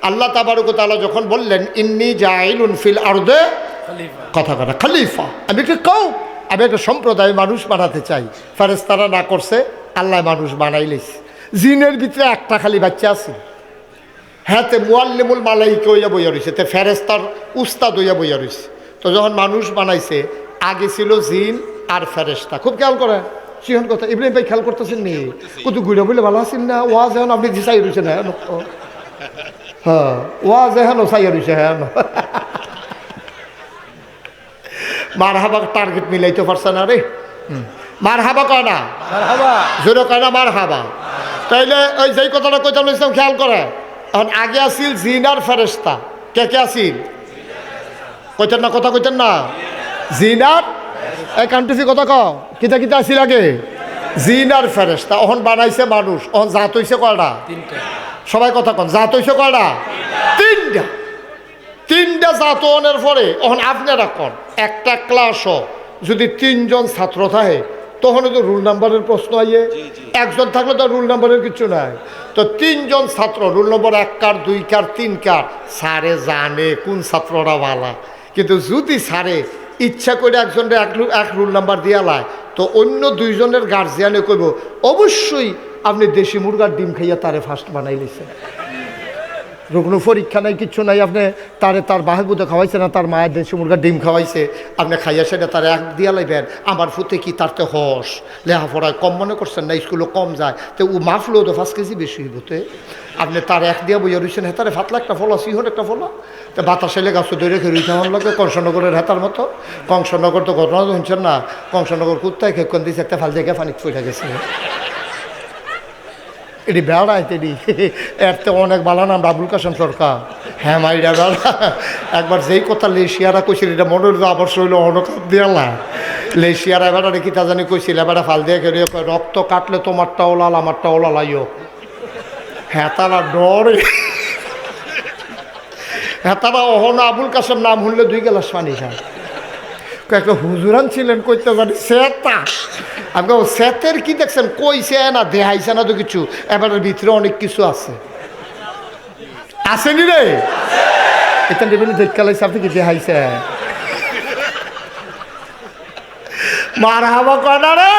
আল্লাহ তাবারক ওয়া তাআলা যখন বললেন ইন্নী জাইলুন ফিল আরদে কথা খলিফা, আমি কি কওম, আমি একটা সম্প্রদায় মানুষ বানাতে চাই। ফেরেশতারা না করছে, আল্লাহ মানুষ বানাইলেস। জিনের ভিতরে একটা খালি বাচ্চা আছে, হ্যাঁ, তে মুআল্লিমুল মালাইকা হইয়া বইয়া রয়েছে, তে ফেরেশতার উস্তাদ হইয়া বইয়া রয়েছে। তো যখন মানুষ বানাইছে, আগে ছিল জিন আর ফেরেশতা। খুব খেয়াল করেন, সিহন কথা ইব্রাহিম ভাই খেয়াল করতেছেন নি? কত ঘুরে বলে ভালো আছেন না? ওয়াজ এখন আপনি চাই রয়েছেন, হ্যাঁ ওয়াজ এখন চাইয়া রয়েছে, হ্যাঁ মার হাবা টার্গেট মিলাইতে পারছে না রে। মার হাবা কয় না, জোরে কয় না মার হাবা। তাইলে ওই যেই কথাটা কইতাম ইসলাম খেয়াল করে, এখন আগে আসিল জিন আর ফেরেশতা। কে কে আসিল? কইতেন না, কথা কইতেন না, জিন আর এই কান্ট্রিসি কথা কও, কিতা কিতা আসিল আগে? জিন আর ফেরেশতা। এখন বানাইছে মানুষ, এখন জাত হইছে কয়টা? সবাই কথা কন, জাত হইছে কয়টা? তিনটা। তিনটা জাতনের পরে এখন আপনারা কন, একটা ক্লাসও যদি তিনজন ছাত্র থাকে তখন তো রুল নাম্বারের প্রশ্ন আইয়ে। একজন থাকলে তো রুল নাম্বারের কিছু নাই। তো তিনজন ছাত্র, রুল নম্বর 1 কার 2 কার 3 কার, স্যারে জানে কোন ছাত্ররা ভালা। কিন্তু যদি স্যারে ইচ্ছা করে একজনের এক রুল নাম্বার দিয়া লায়, তো অন্য 2 জনের গার্জিয়ানে কইব অবশ্যই আপনি দেশি মুরগার ডিম খাইয়া তারে ফার্স্ট বানাই লিছেন। কোনো পরীক্ষা নাই, কিচ্ছু নাই, আপনি তারে তার বাহের খাওয়াইছে না, তার মায়ের দেশি মুরগার ডিম খাওয়াইছে, আপনি খাইয়া সেটা তার এক দিয়া লাইবেন। আমার ফুতে কি তারতে হস লেখাপড়ায় কম মনে করছেন না, স্কুলে কম যায়, তো ও মাফলেও তো 5 কেজি বেশি হইবতে। আপনি তার এক দিয়া বইয়া রয়েছেন, হেতারে ফাতলা একটা ফলা, সিহন একটা ফলা, তো বাতাসে লেগাছ ধরে রেখে রইতে আমার লাগে কংসনগরের হেতার মতো। কংসনগর তো ঘটনা শুনছেন না, কংসনগর কুত্তায় খেকন দিয়েছে, একটা ফাল জায়গায় পানি পড়ে গেছে। এটি বেড়াইতে এটি এর তো অনেক ভালো নাম আবুল কাসেম সরকার। হ্যাঁ মাইরা বেড়া একবার যেই কথা লেশিয়ারা কইছিল, এটা মনে হলো আবার শৈল অনকাপ দিয়ালা। লেশিয়ারা বেড়া রেখি তা জানি কইছিল, বেড়া ফাল দিয়ে খেয়ে রক্ত কাটলে তোমারটাও লাল আমারটাও লালাইও। হ্যাঁ তারা ডরে, হ্যাঁ তারা অহন আবুল কাসেম নাম শুনলে 2 গ্লাস পানি খায়। একটা হুজুরান ছিলেন, কইতে জানি সেতা। আমি সেতের কি দেখছেন, কইছে না দেখাইছে না তো কিছু, এবার ভিতরে অনেক কিছু আছে। আসেনি রে এটা দেখালাইছে, আপনি কি দেখাইছে? মার হাবা কয় না রে।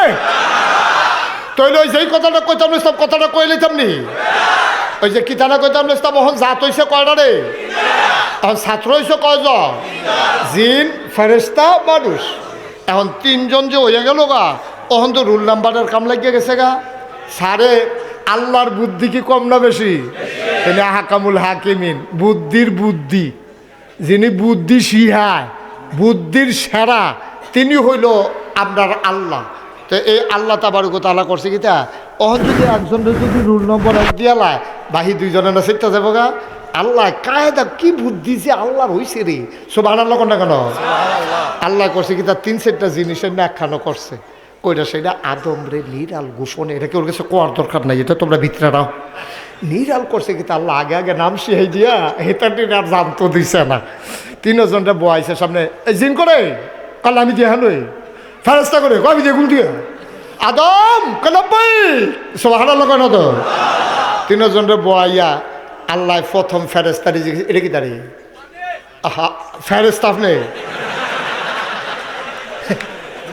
তৈলে ওই যেই কথাটা কইতাম ইসলাম কথাটা কই লইতাম নি ওই যে কিতানা কইতাম ইসলাম এখন জাত হইছে কয়টা রে এখন ছাত্র হইছে কয়জন জিন ফেরেশতা মানুষ এখন তিনজন যে হয়ে গেল গা তখন তো রুল নাম্বারের কাম লাগিয়ে গেছে গা সারে আল্লাহর বুদ্ধি কি কম না বেশি তিনি হাকামুল হাকিমিন বুদ্ধির বুদ্ধি যিনি বুদ্ধি শিহায় বুদ্ধির সেরা তিনি হইল আপনার আল্লাহ তো এই আল্লাহ তাবারক ওয়া তাআলা করছে কি তা অহন যদি একজন যদি রুল নম্বর এক দিয়ালায় বাহি দুইজনের না সেটা যাবো গা আল্লাহ কায়দা কি বুদ্ধি যে আল্লাহর হইছে রে সুবহানাল্লাহ কোনটা কেন আল্লাহ করছে কি তার 3-4টা জিনিসের ব্যাখ্যানো করছে কইটা সেটা আদম রে নিরাল গোপনে এটা ওর কাছে কোয়ার দরকার নাই এটা তোমরা ভিতরে নাও নিরাল করছে কি আল্লাহ আগে আগে নাম শিখাই দিয়া এটা আর জানতো দিছে না 3জনটা বয়াইছে সামনে এই জিন করে কাল আমি দিয়ে হানুই ফেরেশতা করে কবি দিয়ে গুল দিয়ে আদম কলব্বাই সুবহানাল্লাহ কেন তো 3জনটা বয়াইয়া আল্লাহ প্রথম ফেরেশতা এটা কি দাঁড়িয়ে আহা ফেরেশতা আপনি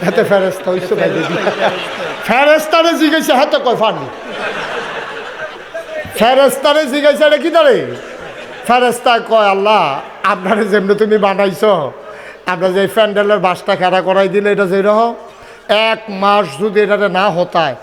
হাতে ফেরেশতা হইছে ভাই দিদি ফেরেশতারে জিজ্ঞাসা হাতে কয় ফানি ফেরেশতারে জিজ্ঞাসা এটা কি দাঁড়ে ফেরেশতা কয় আল্লাহ আপনারে যেমনি তুমি বানাইছো আপনার যে প্যান্ডেলের বাসটা খেলা করাই দিলে এটা যেরকম 1 মাস যদি এটা না হতায়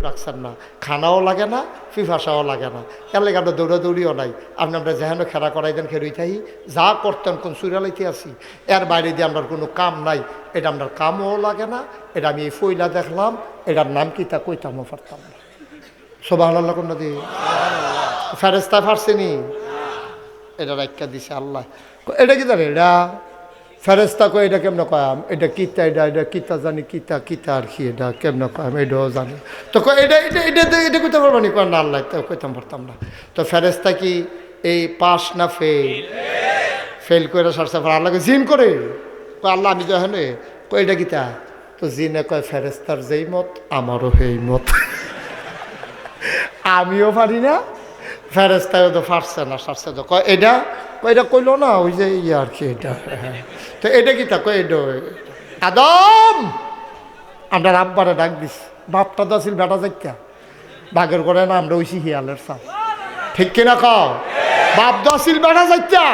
রাখছেন না খানাও লাগে না ফিফাসাও লাগে না এর লাগে আমরা দৌড়াদৌড়িও নাই আপনি আমরা যেহেন খেলা করাই দেন খেরুই থাই যা করতেন কোন সুরালাইতে আসি এর বাইরে দিয়ে আপনার কোনো কাম নাই এটা আপনার কামও লাগে না এটা আমি এই ফইলা দেখলাম এটার নাম কি তা কইতামও পারতাম না সুবহানাল্লাহ কোন দি ফেরেশতা ফারছেনি এটা রাখা দিছে আল্লাহ এটা কি জানে এটা ফেরেশতা কয় এটা কেমন কয়াম এটা কিতা এটা কিতা জানি কিতা কিতা আর কি এটা কেমন কয়াম এটাও জানি তো এটা এটা এটা এটা কইতে পারবো নি কয় না আল্লাহ তো কইতাম পারতাম না তো ফেরেশতা কি এই পাস না ফেল করে সারছে আল্লাহকে জিন করে কয় আল্লাহ আমি তো হেনে কয় এটা কিতা তো জিনে কয় ফেরেশতার যেই মত আমারও সেই মত আমিও পারি না ফেরেশতাও তো পারছে না সারছে তো কয় এটা এটা কইলো না ওই যে ইয়ে আর কি এটা তো এটা কি তা কয় এটা আদম আমরা আব্বারে ডাক দিস বাপটা তো আসিল বেটা যাইতা বাঘের করে না আমরা ওইসি হিয়ালের সাপ ঠিক কিনা খাও বাপ তো আসিল বেটা যাইতা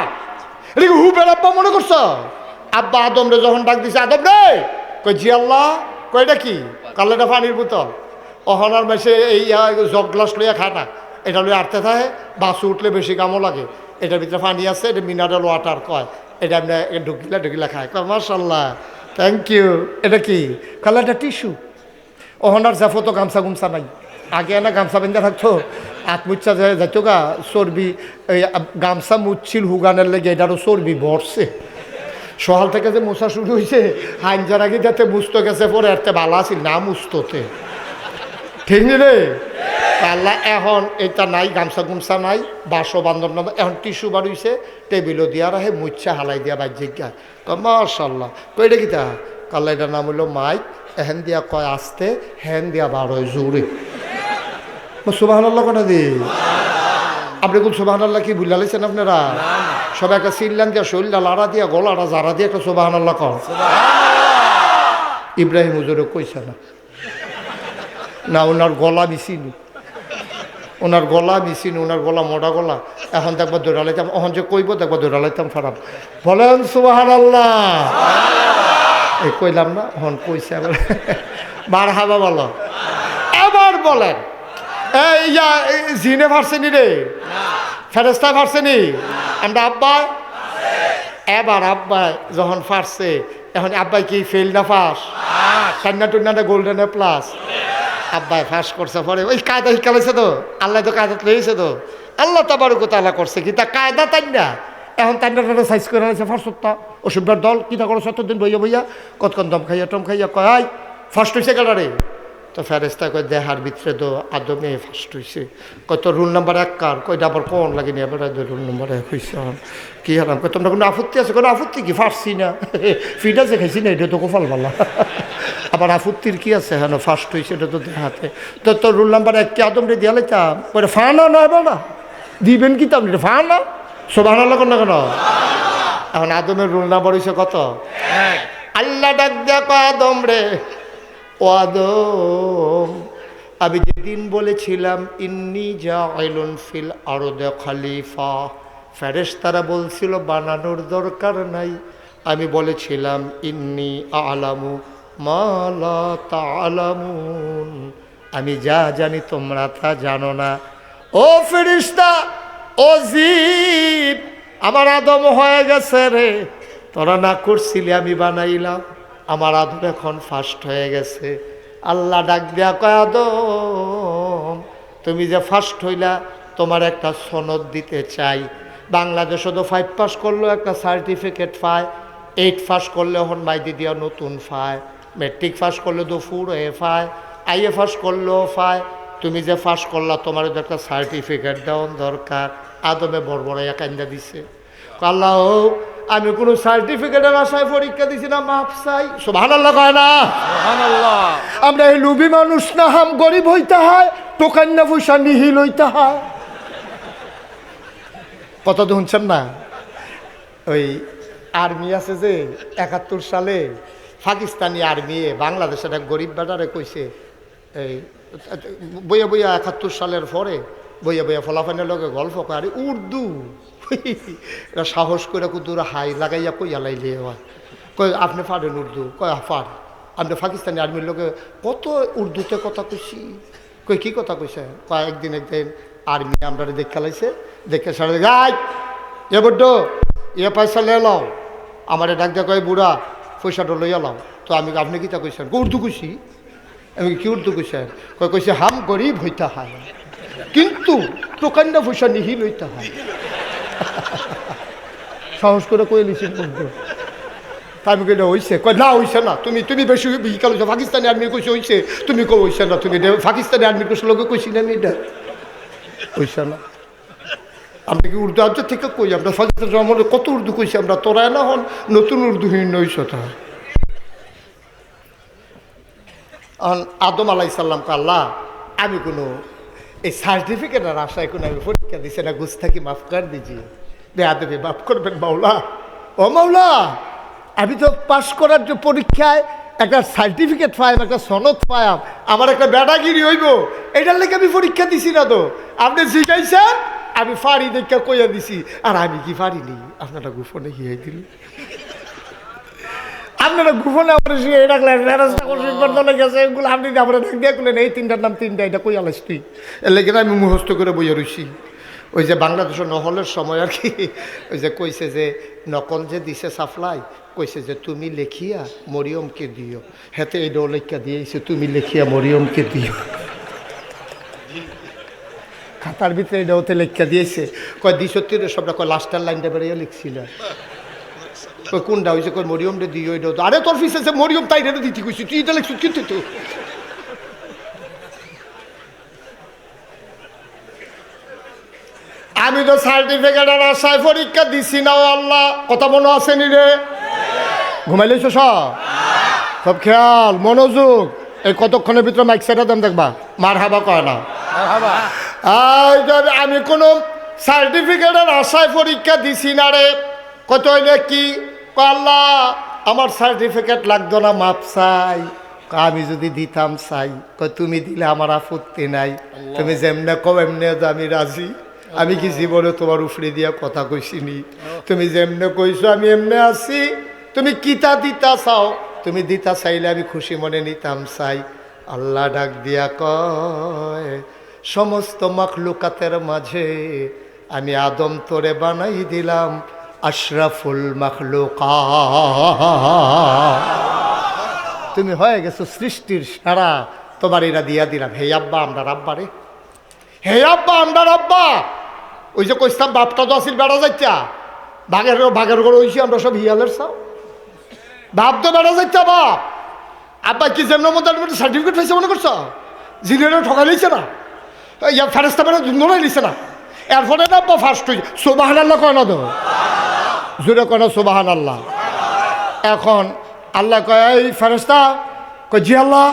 এটা হু বেড়াব্বা মনে করছ আব্বা আদম রে যখন ডাক দিছে আদম রে কই জি আল্লাহ কয় এটা কি কাল এটা পানির বোতল অহনার মেসে এই জগ গ্লাস লইয়া খায় না এটা লইয়া আটতে থাকে বাসু উঠলে বেশি কামও লাগে এটার ভিতরে পানি আছে এটা মিনারেল ওয়াটার কয় এটা আপনি ঢুকিলা খায় কয় মাশাল্লাহ থ্যাংক ইউ এটা কি কালা এটা টিস্যু ওহনার জাফো তো গামছা গুমছা নাই আগে না গামছা বেঁধে থাকতো আত্মুচ্ছা যাইতো গা চর্বি এই গামছা মুচ্ছিল হুগানের লেগে এটারও চর্বি ভরছে সকাল থেকে যে মোছা শুরু হয়েছে হাইনজার আগে যাতে মুছতে গেছে পরে এতে ভালো আছিল না মুছতে ঠিক নি রে আল্লাহ এখন এটা নাই গামছা গুমছা নাই বাসো বান্ধব না এখন টিস্যু বাড়িছে টেবিলও দিয়া রাখে মুচ্ছা হালাই দিয়া বাই জিজ্ঞা কয় মাশাল্লাহ কই এটা কিতা কাল্লা এটার নাম হইল মাইক এহেন দিয়া কয় আসতে হেন দিয়া বার হয় জোরে সুবহানাল্লাহ কোন দি আপনি কোন সুবহানাল্লাহ কি ভুলে লাইছেন আপনারা সবাই একটা সিল্লান দিয়া শরীরটা লাড়া দিয়া গলাটা জারা দিয়া একটা সুবহানাল্লাহ কর ইব্রাহিম হুজুরে কইছে না না ওনার গলা মিশিনি ওনার গলা মিশিনি ওনার গলা মোটা গলা এখন দেখবো দৌড়ালাইতাম এখন যে কইব দেখবো দৌড়ালাইতাম খারাপ বলেন সুবহানাল্লাহ এই কইলাম না এখন কইছে আবার মারহাবা বলো এবার বলেন এই জিনে ফারছেনি রে ফেরেশতা ফারছেনি আমরা আব্বাই এবার আব্বাই যখন ফারছে এখন আব্বাই কি ফেল না ফাঁস কান্না টুন্নাটা গোল্ডেন এ প্লাস আব্বাই ফাঁস করছে পরে ওই কায়দা শিখালাইছে তো আল্লাহ তো কায়দা লইছে তো আল্লাহ তাবারক ওয়া তাআলা করছে কি তা কায়দা তাই না এখন তান্ডাটা সাইজ করে আনছে ফার্স্টটা অসুবিধার দল কিতা করো 7 দিন বইয়া বইয়া কতক্ষণ দম খাইয়া টম খাইয়া কয় ফার্স্ট হয়েছে কাটারে তো ফেরেস্তা কয় দেহার ভিতরে তো আদমে ফার্স্ট হয়েছে। কয় তো রুল নাম্বার 1 কার? কয়টা আবার কোন লাগেনি এবার রুল নাম্বার 1 হয়েছে। কি হারাম? কয় তোমরা কোনো আপত্তি আছে? কোনো আপত্তি কি? ফার্সি না ফিটা যে খাইছি না, এটা তো কোফাল ভালো। আবার আপত্তির কি আছে? হ্যাঁ ফার্স্ট হয়েছে, এটা তো দেহাতে। তো তোর রুল নাম্বার 1 কি আদম রে দিয়ালে চা কয় ফানা নয় না দিবেন কি? আপনি ফানা সুবহানাল্লাহ কোন না কেন? এখন আদমের রুল নাম্বার হয়েছে কত? আল্লাহ ডাক দেয়া কয় আদম রে, ও আদম, আমি যেদিন বলেছিলাম ইন্নী জাইলুন ফিল আরদে খলিফা, ফেরেশতারা বলছিল বানানোর দরকার নাই। আমি বলেছিলাম ইন্নী আ'লামু মা লা তা'লামুন, আমি যা জানি তোমরা তা জানো না। ও ফেরেশতা, ও জীব, আমার আদম হয়ে গেছে রে, তোরা না করছিলি আমি বানাইলাম, আমার আদম এখন ফার্স্ট হয়ে গেছে। আল্লাহ ডাক দেয়া কয় আদম, তুমি যে ফার্স্ট হইলা তোমার একটা সনদ দিতে চাই। বাংলাদেশে তো 5 পাস করলেও একটা সার্টিফিকেট পায়, 8 পাস করলে হন মাইদি দিয়া নতুন পায়, মেট্রিক পাস করলে তো ফুর এ পায়, আইএ পাস করলেও পায়। তুমি যে পাস করলা তোমার তো একটা সার্টিফিকেট দেওয়ার দরকার। আদমে বড়বড়াইয়া কান্দা দিছে, আল্লাহ আমি কোনো সার্টিফিকেটের আশায় পরীক্ষা দিছি না, মাপ চাই। সুবহানাল্লাহ কয় না? সুবহানাল্লাহ। আমরা এই লুবি মানুষ না, হাম গরিব হইতে হয়, টোকান না পয়সা নিহিল হইতে হয়। কথা তো শুনছেন না? ওই আর্মি আছে যে 71 সালে পাকিস্তানি আর্মি বাংলাদেশের এক গরিব বেটারে কইছে, এই বইয়া বইয়া 71 সালের পরে বইয়া বইয়া ফলাফানের লগে গল্প করে উর্দু। সাহস করে কুদুর হাই লাগাইয়া কইয়া লাইলে হয়, কই আপনি পারেন উর্দু? কয় পার। আপনি পাকিস্তানি আর্মির লোকে কত উর্দুতে কথা কইছি। কই কি কথা কইছে? কয় একদিন আর্মি আমরা দেখে লাইছে, দেখে সারা গাই এ বড্ড এ পয়সা লে লাও, আমার ডাক দেয়া কয় বুড়া পয়সাটা লইয়া লাও। তো আমি আপনি কিতা কইছেন? উর্দু কইছি। আমি কি উর্দু কইছেন? কয় কইছে হাম গরিব হইতে হয় কিন্তু টোকান্না পয়সা নিহিল হইতে হয়। সাহস করে কয়ে লিখছেন উর্দু। তা আমি কইলে হইছে? কয় না হইছে না, তুমি তুমি বেশি বিকাল হইছে। পাকিস্তানি আর্মি কইছে হইছে, তুমি কো হইছে না। তুমি পাকিস্তানি আর্মির কোষ লোকে কইছি না আমি এটা হইছে না। আমরা কি উর্দু আজ থেকে কই? আমরা পাকিস্তান জন্মে কত উর্দু কইছি আমরা, তোরা না হন নতুন উর্দুহীন হইছ। তা আদম আলাইহিস সালাম কে আল্লাহ আমি কোনো এই সার্টিফিকেটের আশায় কোনো আমি পরীক্ষা দিছে না, গুস্তাকি মাফ কর দিজিয়ে, বেয়াদবি মাফ করবেন মাওলা। ও মাওলা, আমি তো পাস করার যে পরীক্ষায় একটা সার্টিফিকেট পাইম, একটা সনদ পাইম, আমার একটা বেটাগিরি হইব, এটার লেগে আমি পরীক্ষা দিছি না। তো আপনি শিখাইছেন আমি ফাড়ি দেখা কইয়া দিছি, আর আমি কি পারিনি? আপনারা গোপনে হিয়াই দিল, আপনারা গোপনে আমার শিখাই রাখলেন। ব্যবস্থা করতে গেছে এগুলো আপনি আমরা ডাক দিয়ে করলেন এই 3টার নাম 3টা, এটা কই আলাস তুই? এর লেগে আমি মুখস্থ করে বইয়া রইছি। ওই যে বাংলাদেশের নহলের সময় আর কি, ওই যে কইছে যে নকল যে দিছে সাপ্লাই, কইছে যে তুমি লেখিয়া মরিয়মকে দিও। হেতে এইটাও লেখা দিয়েছে তুমি লেখিয়া মরিয়মকে দিও। খাতার ভিতরে এটা ওতে লেখা দিয়েছে। কয় 230 সবটা কয় লাস্টার লাইনটা বেরিয়ে লিখছিল। কই কোনটা হয়েছে? কয় মরিয়মটা দিও। এটা আরে তোর ফিসে যে মরিয়ম তাই এটা দিতে কইছি, তুই এটা লিখছিস কিন্তু। তো আমি তো সার্টিফিকেটের আশায় পরীক্ষা দিছি না। আল্লাহ কথা মনে আসেনি রে? ঘুমাইলেছ সব খেয়াল মনোযোগ। এই কতক্ষণের ভিতরে মাইক সেটা দেন দেখবা, মার হাবা কয় না। আমি কোনো সার্টিফিকেটের আশায় পরীক্ষা দিছি না রে। কত হইলে কি? আল্লাহ আমার সার্টিফিকেট লাগতো না, মাপ চাই। আমি যদি দিতাম চাই। তুমি দিলে আমার আপত্তি নাই, তুমি যেমনে কও এমনি আমি রাজি। আমি কি জীবনে তোমার উফরে দিয়া কথা কইছিনি? তুমি যেমনে কইছো আমি এমনে আছি। তুমি কিতা দিতা চাও? তুমি দিতা চাইলে আমি খুশি মনে নিতাম চাই। আল্লাহ ডাক দিয়া কয় সমস্ত মাখলুকাতের মাঝে আমি আদম তোরে বানাই দিলাম আশরাফুল মাখলুকাত। তুমি হয়ে গেছো সৃষ্টির সারা, তোমার এরা দিয়া দিলাম। হে আব্বা আমরা রাব্বা রে, হে আব্বা আমরা রাব্বা। ওই যে কইতাম বাপটা তো আসিল বেড়া যাইতা, ভাগের ঘর হইছি আমরা সব হিয়ালের চাও। বাপ তো বেড়া যাইতা বাপ। আব্বা কি যেমন মতো সার্টিফিকেট হয়েছে মনে করছো? জিনেরও ঠকাই লিখছে না, ইয়া ফেরেস্তা মানে ধরাই লিখছে না, এরপরে না আব্বা ফার্স্ট হয়েছে। সুবাহান আল্লাহ কয় না তো, জোরে কয় না সুবাহান আল্লাহ। এখন আল্লাহ কয় এই ফেরেস্তা, কয় জি আল্লাহ।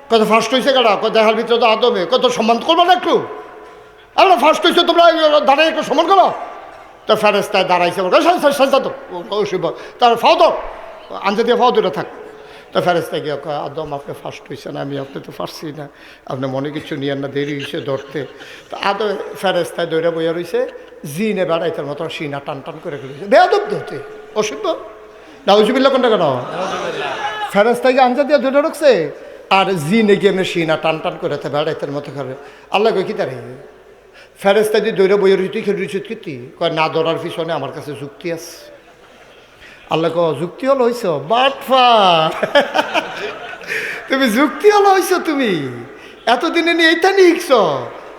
কত ফার্স্ট হয়েছে কেনা? কয় দেখার ভিতরে তো আদমে, কত সম্মান করবো না একটু? আমরা ফার্স্ট হয়েছে, তোমরা দাঁড়াই একটু সম্মান করো। তো ফেরেস্তায় দাঁড়াইছে, সাজা তো তার ফাও তো আনতে দিয়ে ফাও দুটো থাক। তো ফেরেস্তায় গিয়ে কয় আদম আপনি ফার্স্ট হয়েছেন, আমি আপনি তো পারছি না, আপনি মনে কিছু নিয়েন না, দেরি হয়েছে ধরতে। তো আদম ফেরেস্তায় দৌড়ে বইয়া রয়েছে, জিনে বেড়াইতার মতো সিনা টান টান করে গেছে, বেয়াদব ধরতে অসভ্য। নাউজুবিল্লাহ কোনটা কেন? ফেরেস্তাকে আনতে দিয়ে দৌড়ে ঢুকছে, আর জিনে গিয়ে এমনি সিনা টান টান করে বেড়াইতার মতো করে। আল্লাহ কই কি তারে ফেরেস্তা দিয়ে দৌড়ে বইয়া রুচি খেয়ে রুচি কীর্তি কয় না ধরার পিছনে আমার কাছে যুক্তি আছে। আল্লাহ ক যুক্তি হলো হইছ বাটফা, তুমি যুক্তি হলো হইছ, তুমি এতদিনে নিয়ে এইটা নিয়েছ,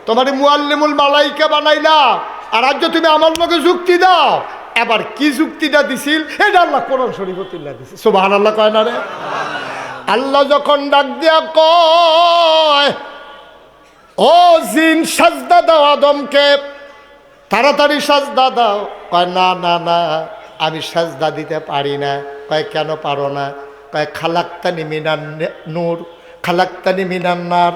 তোমার মুআল্লিমুল মালাইকা বানাইলা, আর আজ তুমি আমার লগে যুক্তি দাও। এবার কি যুক্তিটা দিছিল এটা আল্লাহ কোরআন শরীফে তুলে দিছে। সুবহানাল্লাহ কয় না রে? আল্লাহ যখন ডাক দিয়া কয় ও জিন সাজদা দাও আদমকে, তাড়াতাড়ি সাজদা দাও, কয় না না না আমি সাজদা দিতে পারি না। কয় কেন পারো না? কয় খালাক্তানি মিনান নূর, খালাক্তানি মিনান নার,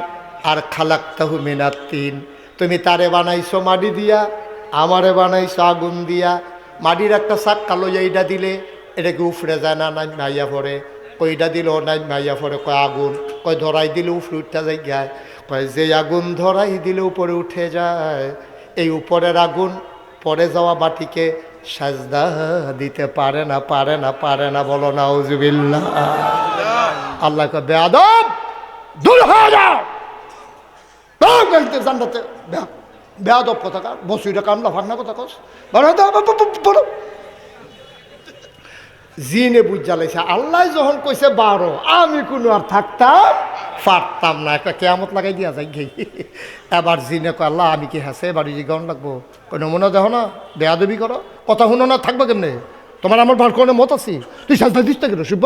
আর খালাক্তাহু মিনাত তিন। তুমি তারে বানাইছো মাটি দিয়া, আমারে বানাইছো আগুন দিয়া। মাটির একটা চাক্কা লইয়া এইটা দিলে এটাকে উফরে যায় না, নাই মাইয়া পড়ে। কইটা দিলেও নাই মাইয়া পড়ে। কয় আগুন, কয় ধরাই দিলে উফরে উঠতে যায় গায়। কয় যে আগুন ধরাই দিলে উপরে উঠে যায়, এই উপরের আগুন পরে যাওয়া মাটিকে সাজদা দিতে পারে না, পারে না, পারে না। বলো নাউজুবিল্লাহ। আল্লাহ কয় বেয়াদব দূর হয়ে যাও, জান্নাতে বেয়াদব কোথাকার, বসুইটা কামলা ফান্না কথা কস বড়। জিনে বুঝ জ্বালাইছে, আল্লাহ যখন কইছে 12 আমি কোনো আর থাকতাম পারতাম না, একটা কেয়ামত লাগাই দিয়া যাই ঘেই। এবার জিনে কয় আল্লাহ আমি কি হাসে বাড়ি জিগাউন লাগবো? কই নমুনা দেখো না, বেয়াদবি করো, কথা শুনো না, থাকবো কেমনে? তোমার আমার ভালকনে মত আছি, তুই সাজদা দিস না কেন শুভ?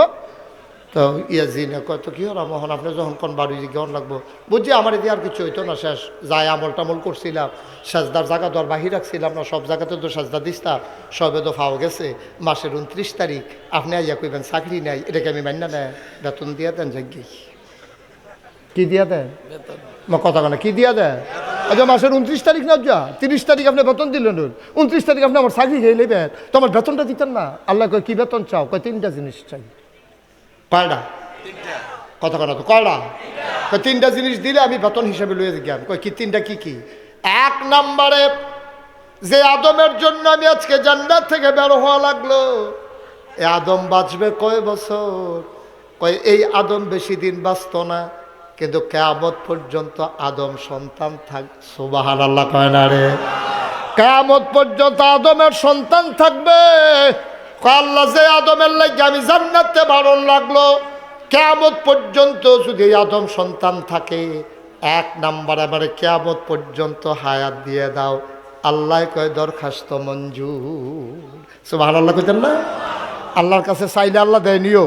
তো ইয়া জিনে কয় তো কি হল মোহন, আপনি যখন কোন বাড়ি জিগাউন লাগবো, বুঝছি আমার এদিকে আর কিছু হইতো না, শেষ যাই আমল টামল করছিলাম, সাজদার জায়গা তো আর বাহির রাখছিলাম না, সব জায়গাতে তো সাজদা দিস্তাম, সবে তো ফাও গেছে। মাসের 29 তারিখ আপনি আইয়া কইবেন চাকরি নাই, এটাকে আমি মান্য নেয় বেতন দিয়া দেন যাই। কি দিয়া দেন? কথা কেন কি দিয়া দেয়? আচ্ছা মাসের 29 তারিখ না, যা 30 তারিখ আপনি বেতন দিলেন, 29 তারিখ আপনি আমার চাকরি খেয়ে নেবেন, তোমার বেতনটা দিতেন না। আল্লাহ কয় কি বেতন চাও? কয় 3টা জিনিস চাই। কয়টা? কথা কেন তো কয়টা? 3টা জিনিস দিলে আমি বেতন হিসাবে লইয়ে গেলাম। কয় কি 3টা? কি কি? 1 নম্বরে যে আদমের জন্য আমি আজকে জান্নাত থেকে বের হওয়া লাগলো, এই আদম বাঁচবে কয় বছর? কয় এই আদম বেশি দিন বাঁচত না, কিন্তু কিয়ামত পর্যন্ত আদম সন্তান থাক। সুবহানাল্লাহ কয় না রে? কিয়ামত পর্যন্ত আদমের সন্তান থাকবে। আল্লাহ যে আদমের লাগে আমি জান্নাতে বারণ লাগলো, কিয়ামত পর্যন্ত যদি আদম সন্তান থাকে, 1 নাম্বার এবারে কিয়ামত পর্যন্ত হায়াত দিয়ে দাও। আল্লাহ কয় দরখাস্ত মঞ্জুর। সুবহানাল্লাহ কইতেন না? আল্লাহর কাছে চাইলে আল্লাহ দেয় নিও।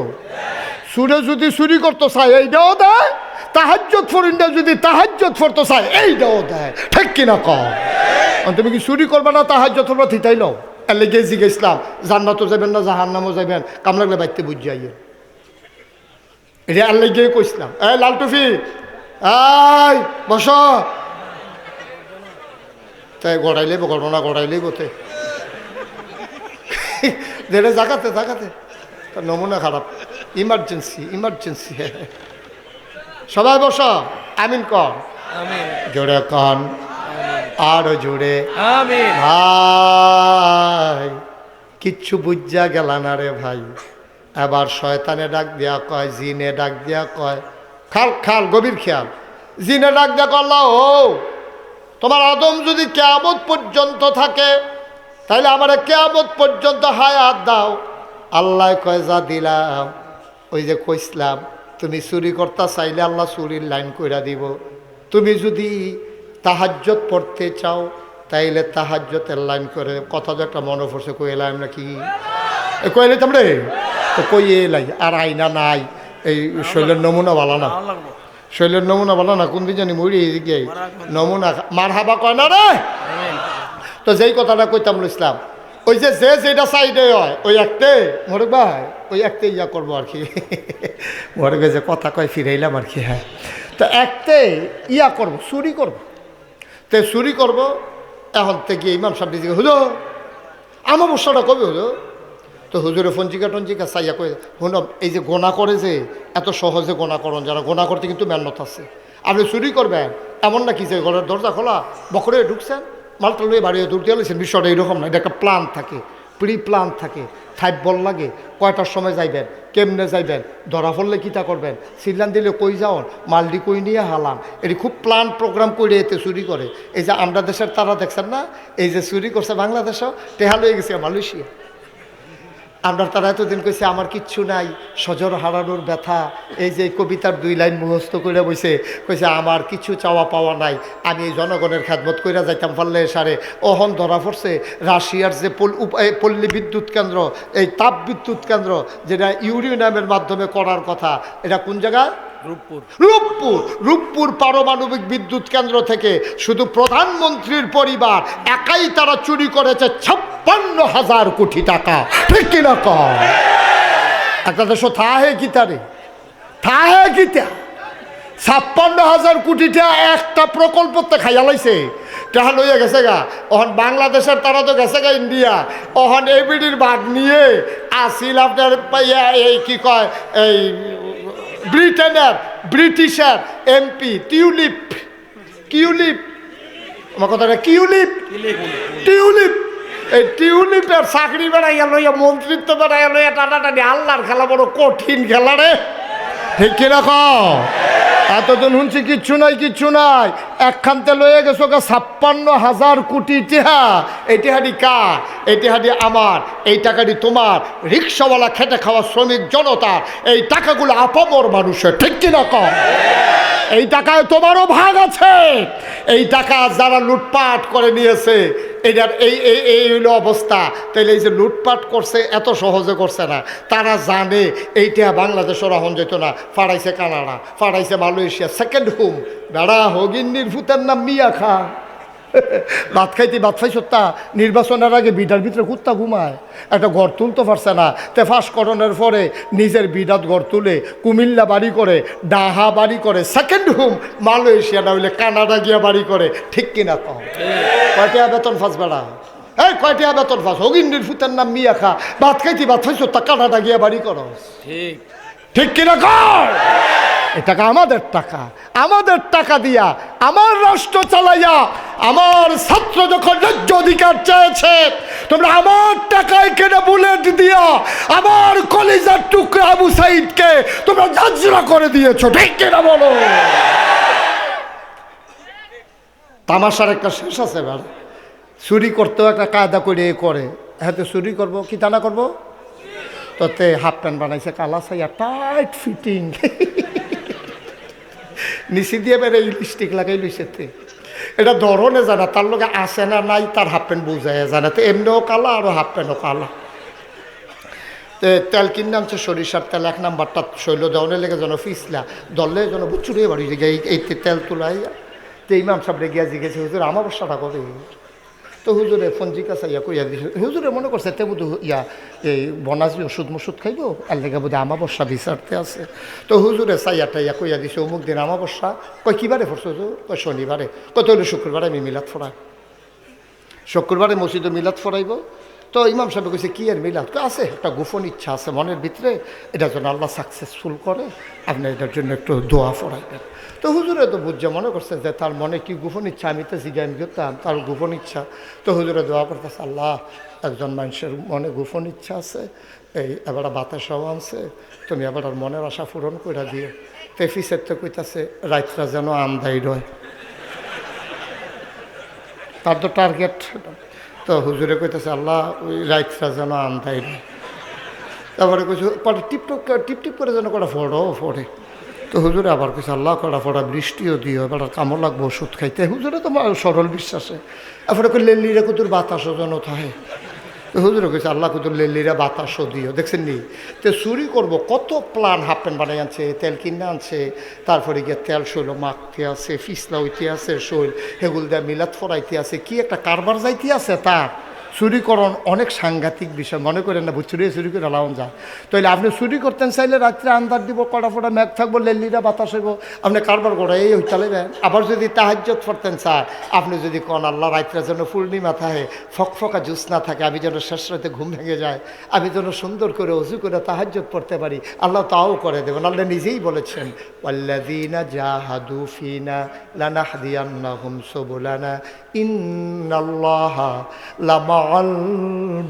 সুরে যদি চুরি করতে চায় এইটাও দেয়, তাহাজ্জুদ ফরিন্দা যদি তাহাজ্জুদ পড়তে চায় এইটাও দেয়। ঠিক কিনা কও? তুমি কি চুরি করবে না তাহাজ্জুদ পড়বা? থিতাই লও। এর লেগে জিজ্ঞেসলাম জান্নাতও যাবেন না জাহান্নামও যাবেন, কাম লাগলে বাইতে বুঝ যাইয়ে। এটা আর লেগে কইসলাম এই লাল টুফি আই বস, তাই গড়াইলে ঘটনা গড়াইলেই বতে যেটা জাগাতে জাগাতে তার নমুনা খারাপ। Emergency emergency. সবাই বস, আমিন কর, জোরে কন, আরো জোরে আমিন। ভাই কিচ্ছু বুঝা গেল না রে ভাই। এবার শয়তানে ডাক দিয়া কয়, জিনে ডাক দিয়া কয়, খাল খাল গভীর খেয়াল, জিনে ডাক দিয়া কল্লা ও তোমার আদম যদি কিয়ামত পর্যন্ত থাকে তাইলে আমার কিয়ামত পর্যন্ত হায়াত দাও। আল্লাহ কয় যা দিলাম, ওই যে কইসলাম তুমি চুরি করতে চাইলে আল্লাহ চুরির লাইন কইরা দিব। তুমি যদি তাহাজ্জুদ পড়তে চাও তাইলে তাহাজ্জুদের লাইন করে। কথা তো একটা মনে পড়ছে, কইলাম নাকি কইলে তোমরে তো কই এলাই আর আইনা নাই, এই শৈলের নমুনা ভালো না, শৈলের নমুনা ভালো না, কোন দিন জানি মরি গিয়ে নমুনা মার হাবা কয় না রে। তো যেই কথাটা কইতাম ইসলাম, ওই যে যেটা সাইডে হয় ওই একটে মোরে ভাই ওই একটে ইয়া করবো আর কি, মোরে যে কথা কয় ফিরাইলাম আর কি। হ্যাঁ, তো একটে ইয়া করবো, চুরি করবো। তো চুরি করবো, এখন থেকে ইমাম সাহেব দিকে হলো আমার বর্ষাটা কবে হলো। তো হুজুরে ফঞ্জিকা টঞ্জিকা চাইয়া কয়ে শুন, এই যে গোনা করে যে এত সহজে গোনা করুন, যারা গোনা করতে কিন্তু মেহনত আছে। আপনি চুরি করবেন এমন না কি যে ঘরের দরজা খোলা বকরে ঢুকছেন মালটা লুয়ে বাড়িয়ে দূর দিয়ে গেছেন, বিষয়টা এইরকম না। এটা একটা প্ল্যান থাকে, প্রি প্ল্যান থাকে, থাইপ বল লাগে, কয়টার সময় যাইবেন, কেমনে যাইবেন, ধরা পড়লে কীটা করবেন, সিলান দিলে কই যাওন, মালডি কই নিয়ে হালান, এটি খুব প্ল্যান প্রোগ্রাম করে এতে চুরি করে। এই যে আমরা দেশের তারা দেখছেন না, এই যে চুরি করছে বাংলাদেশও, টেহা লয়ে গেছে মালয়েশিয়া। আমরা তারা এতদিন কইছে আমার কিচ্ছু নাই, সজর হারানোর ব্যথা, এই যে কবিতার 2 লাইন মুখস্থ করে বইছে, কইছে আমার কিছু চাওয়া পাওয়া নাই, আমি এই জনগণের খেদমত কইরা যাইতাম পারলে সারে। অহন ধরা পড়ছে রাশিয়ার যে পল্লী বিদ্যুৎ কেন্দ্র, এই তাপ বিদ্যুৎ কেন্দ্র যেটা ইউরেনিয়ামের মাধ্যমে করার কথা, এটা কোন জায়গা? রূপপুর পারমাণবিক বিদ্যুৎ কেন্দ্র থেকে শুধু প্রধানমন্ত্রীর পরিবার একাই তারা চুরি করেছে 56,000 কোটি টাকা। ঠিক কিনা কম? একটা দেশ থাহে গীতারে, থাহে গীতা 56,000 কোটিটা একটা প্রকল্পতে খাইয়া লাইছে, টাহা লইয়া গেছে গা। ওহন বাংলাদেশের তারা তো গেছে গা ইন্ডিয়া, ওহন এবিডির ভাগ নিয়ে আসিল আপনার এই কি কয় এই ব্রিটিশের এমপি টিউলিপ, আমার কথাটা টিউলিপ, এই টিউলিপের চাকরি বেড়াইয়া লইয়া, মন্ত্রিত্ব বেড়াইয়া লইয়া টানাটানি আল্লাহর খেলা বড় কঠিন খেলা রে। ঠিক কিরকম? এতদিন শুনছি কিচ্ছু নাই, একখানতে লয়ে গেছো 56,000 কোটি টেহা। এই টেহাটি কার? এই টেহাটি আমার, এই টাকাটি তোমার, রিক্সাওয়ালা খেটে খাওয়া শ্রমিক জনতা, এই টাকাগুলো আপামর মানুষের। ঠিক কিনা কম? এই টাকায় তোমারও ভাগ আছে। এই টাকা যারা লুটপাট করে নিয়েছে, এটার এই হলো অবস্থা। তাইলে এই যে লুটপাট করছে এত সহজে করছে না, তারা জানে এইটা বাংলাদেশও রাহন যেত না, ফাড়াইছে কানাডা, ফাড়াইছে মালয়েশিয়া, সেকেন্ড হোম। বেড়া হগিন্নির ভূতের নাম মিয়া খা। ভাত খাইতে ভাত খাইছত্তা, নির্বাচনের আগে বিডার ভিতরে কুত্তা ঘুমায়, একটা ঘর তুলতে পারছে না, তে ফাঁস করণের পরে নিজের বিডাত ঘর তুলে কুমিল্লা বাড়ি করে, ডাহা বাড়ি করে, সেকেন্ড হোম মালয়েশিয়া না হইলে কানাডা গিয়া বাড়ি করে। ঠিক কিনা কম? কয়টা বেতন ফাঁস বেড়া, এই কয়টা বেতন ফাঁস, হগিন্নির ভূতের নাম মিয়া খা, ভাত খাইতে ভাত খাইছত্তা, কানাডা গিয়া বাড়ি করো। ঠিক কিনা কর? এই টাকা আমাদের টাকা, আমাদের টাকা দিয়া আমার রাষ্ট্র চালাইয়া আমার ছাত্র যখন ন্যায্য অধিকার চেয়েছে, তোমরা আমার টাকায় কেনা বুলেট দিয়া আমার কলিজার টুকরা আবু সাইদকে তোমরা জাজরা করে দিয়েছো। ঠিক কিনা বলো? তামাশার একটা শেষ আছে ভাই, চুরি করতেও একটা কায়দা করে হ্যাঁ, চুরি করবো কি তা না করবো, তোতে হাফ প্যান্ট বানাইছে কালা সাইয়া টাইট ফিটিং, নিচে দিয়ে বেড়ে লিপস্টিক লাগাই লইছে। এটা ধরনে জানা তার লগে আসে না নাই, তার হাফ প্যান্ট বুঝাই জানা, তো এমনিও কালা আরও হাফ প্যান্টও কালা। তেল কিনে আনছে সরিষার তেল, 1 নাম্বারটা শৈল দেওয়ানের লেগে যেন ফিসলা দলে যেন বুচুরে বাড়ি এই তেল তুলাই। তো ইমাম সাহেব রেগিয়া জিগেছে, হুজুর আমার বর্ষাটা কবে? তো হুজুরে ফোন জিজ্ঞাসা কইয়া দিয়েছে, হুজুরে মনে করছে তে বুধ এই বনাজি ওষুধ খাইব, আর লেগে বোধ আমাবস্যা বিচারতে আছে। তো হুজুরে চাইয়া কইয়া দিছে অমুক দিন আমাবস্যা। কয় কিবারে পড়ছো হুজুর? কয় শনিবারে। কত হলো শুক্রবারে আমি মিলাদ ফরাই, শুক্রবারে মসজিদে মিলাদ ফরাইব। তো ইমাম সাহেব কইছে কি আর মিলাদ? আছে একটা গোপন ইচ্ছা আছে মনের ভিতরে, এটার জন্য আল্লাহ সাকসেসফুল করে, আপনি এটার জন্য একটু দোয়া ফরাইবেন। তো হুজুরে তো বুঝছে, মনে করছে যে তার মনে কি গোপন ইচ্ছা, আমি তো জিজ্ঞাসা করতাম তার গোপন ইচ্ছা। তো হুজুরে দোয়া করতেছে, আল্লাহ একজন মানুষের মনে গোপন ইচ্ছা আছে, এই এবার বাতাসাও আনছে, তুমি এবার মনের আশা পূরণ করে দিও। তো ফিসের তো কইতাছে রাইতরা যেন আন্দাই রয়, তার তো টার্গেট। তো হুজুরে কইতেছে আল্লাহ ওই রাইতরা যেন আন্দাই রয়। তারপরে কইছে পরে টিপ করে যেন কটা ফোড়ে। তো হুজুরে আবার কিছু আল্লাহ করা ফোড়া বৃষ্টিও দিও, এবার কামড় লাগবো ওষুধ খাইতে। হুজুরে তো সরল বিশ্বাসে। এরপরে লেলি রেখে তোর বাতাসও যেন থাকে, হুজুরে কইছে আল্লাহ কুতুর লেলিরা বাতাসও দিও, দেখছেন নি? তো চুরি করবো কত প্ল্যান, হাফ প্যান্ট বানাই আনছে, তেল কিনে আনছে, তারপরে গিয়ে তেল শৈল মাখতে আছে, ফিসলা হইতে আছে, শৈল হেগুল দেয়া মিলাদ ফরাইতে আছে, কি একটা কারবার যাইতে আছে তার। চুরিকরণ অনেক সাংঘাতিক বিষয়, মনে করেন না চুরি চুরি করে লাউন যায়। তাইলে আপনি চুরি করতেন চাইলে রাত্রে আন্দার দিব, কড়া ফোড়া ম্যাগ থাকবো, লেলিরা বাতাস হইব, আপনি কারবার করা এই হইতালেবেন। আবার যদি তাহাজ্জত পড়তেন স্যার, আপনি যদি কন আল্লাহ রাত্রের জন্য পূর্ণিমা থাকে, ফকফকা জ্যোৎস্না থাকে, আমি যেন শেষ রাতে ঘুম ভেঙে যায়, আমি যেন সুন্দর করে অজু করে তাহাজ্জত পড়তে পারি, আল্লাহ তাও করে দেবেন। আল্লাহ নিজেই বলেছেন ওয়াল্লাযীনা জাহাদু ফিনা লানাহদিয়ান্নাহুম সুবুলানা ইন্নাল্লাহা লামাআল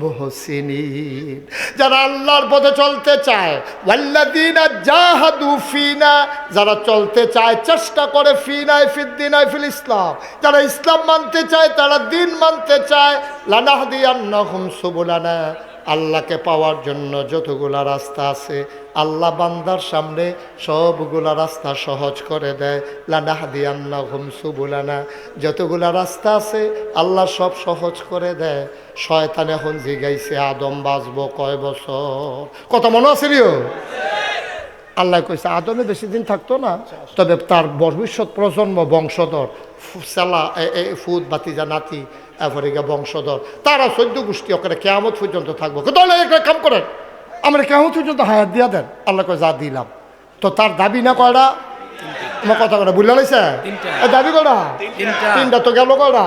মুহসিনিন। যারা আল্লাহর পথে চলতে চায়, ওয়াল্লাযীনা জাহাদু ফিনা, যারা চলতে চায়, চেষ্টা করে, ফিনায় ফিদ্দিনায় ফিল ইসলাম, যারা ইসলাম মানতে চায়, তারা দিন মানতে চায়, লানাহদিয়ান্নাহুম সুবুলানা, আল্লাহকে পাওয়ার জন্য যতগুলা রাস্তা আছে আল্লাহ বান্দার সামনে সবগুলা রাস্তা সহজ করে দেয়। লানাহদিয়ান্নাহুম সুবুলানা, যতগুলা রাস্তা আছে আল্লাহ সব সহজ করে দেয়। শয়তান এখন জিগাইছে আদম বাঁচবো কয় বছর, কথা মনে আছে রিও? আল্লাহ কইছে আদমে বেশি দিন থাকতো না, তবে তার ভবিষ্যৎ প্রজন্ম বংশধর সেলা ফুদ বাতিজা নাতি এরপরে বংশধর, তারা 14 গোষ্ঠী ওখানে কেয়ামত পর্যন্ত থাকবো। তাহলে একটা কাম করেন, আমরা কেয়ামত পর্যন্ত হায়াত দিয়া দেন। আল্লাহ কয় যা দিলাম। তো তার দাবি না কয়টা? আমার কথা কটা বুঝলে লাইছে? দাবি কয়টা? তিনটা। তো গেল কয়টা?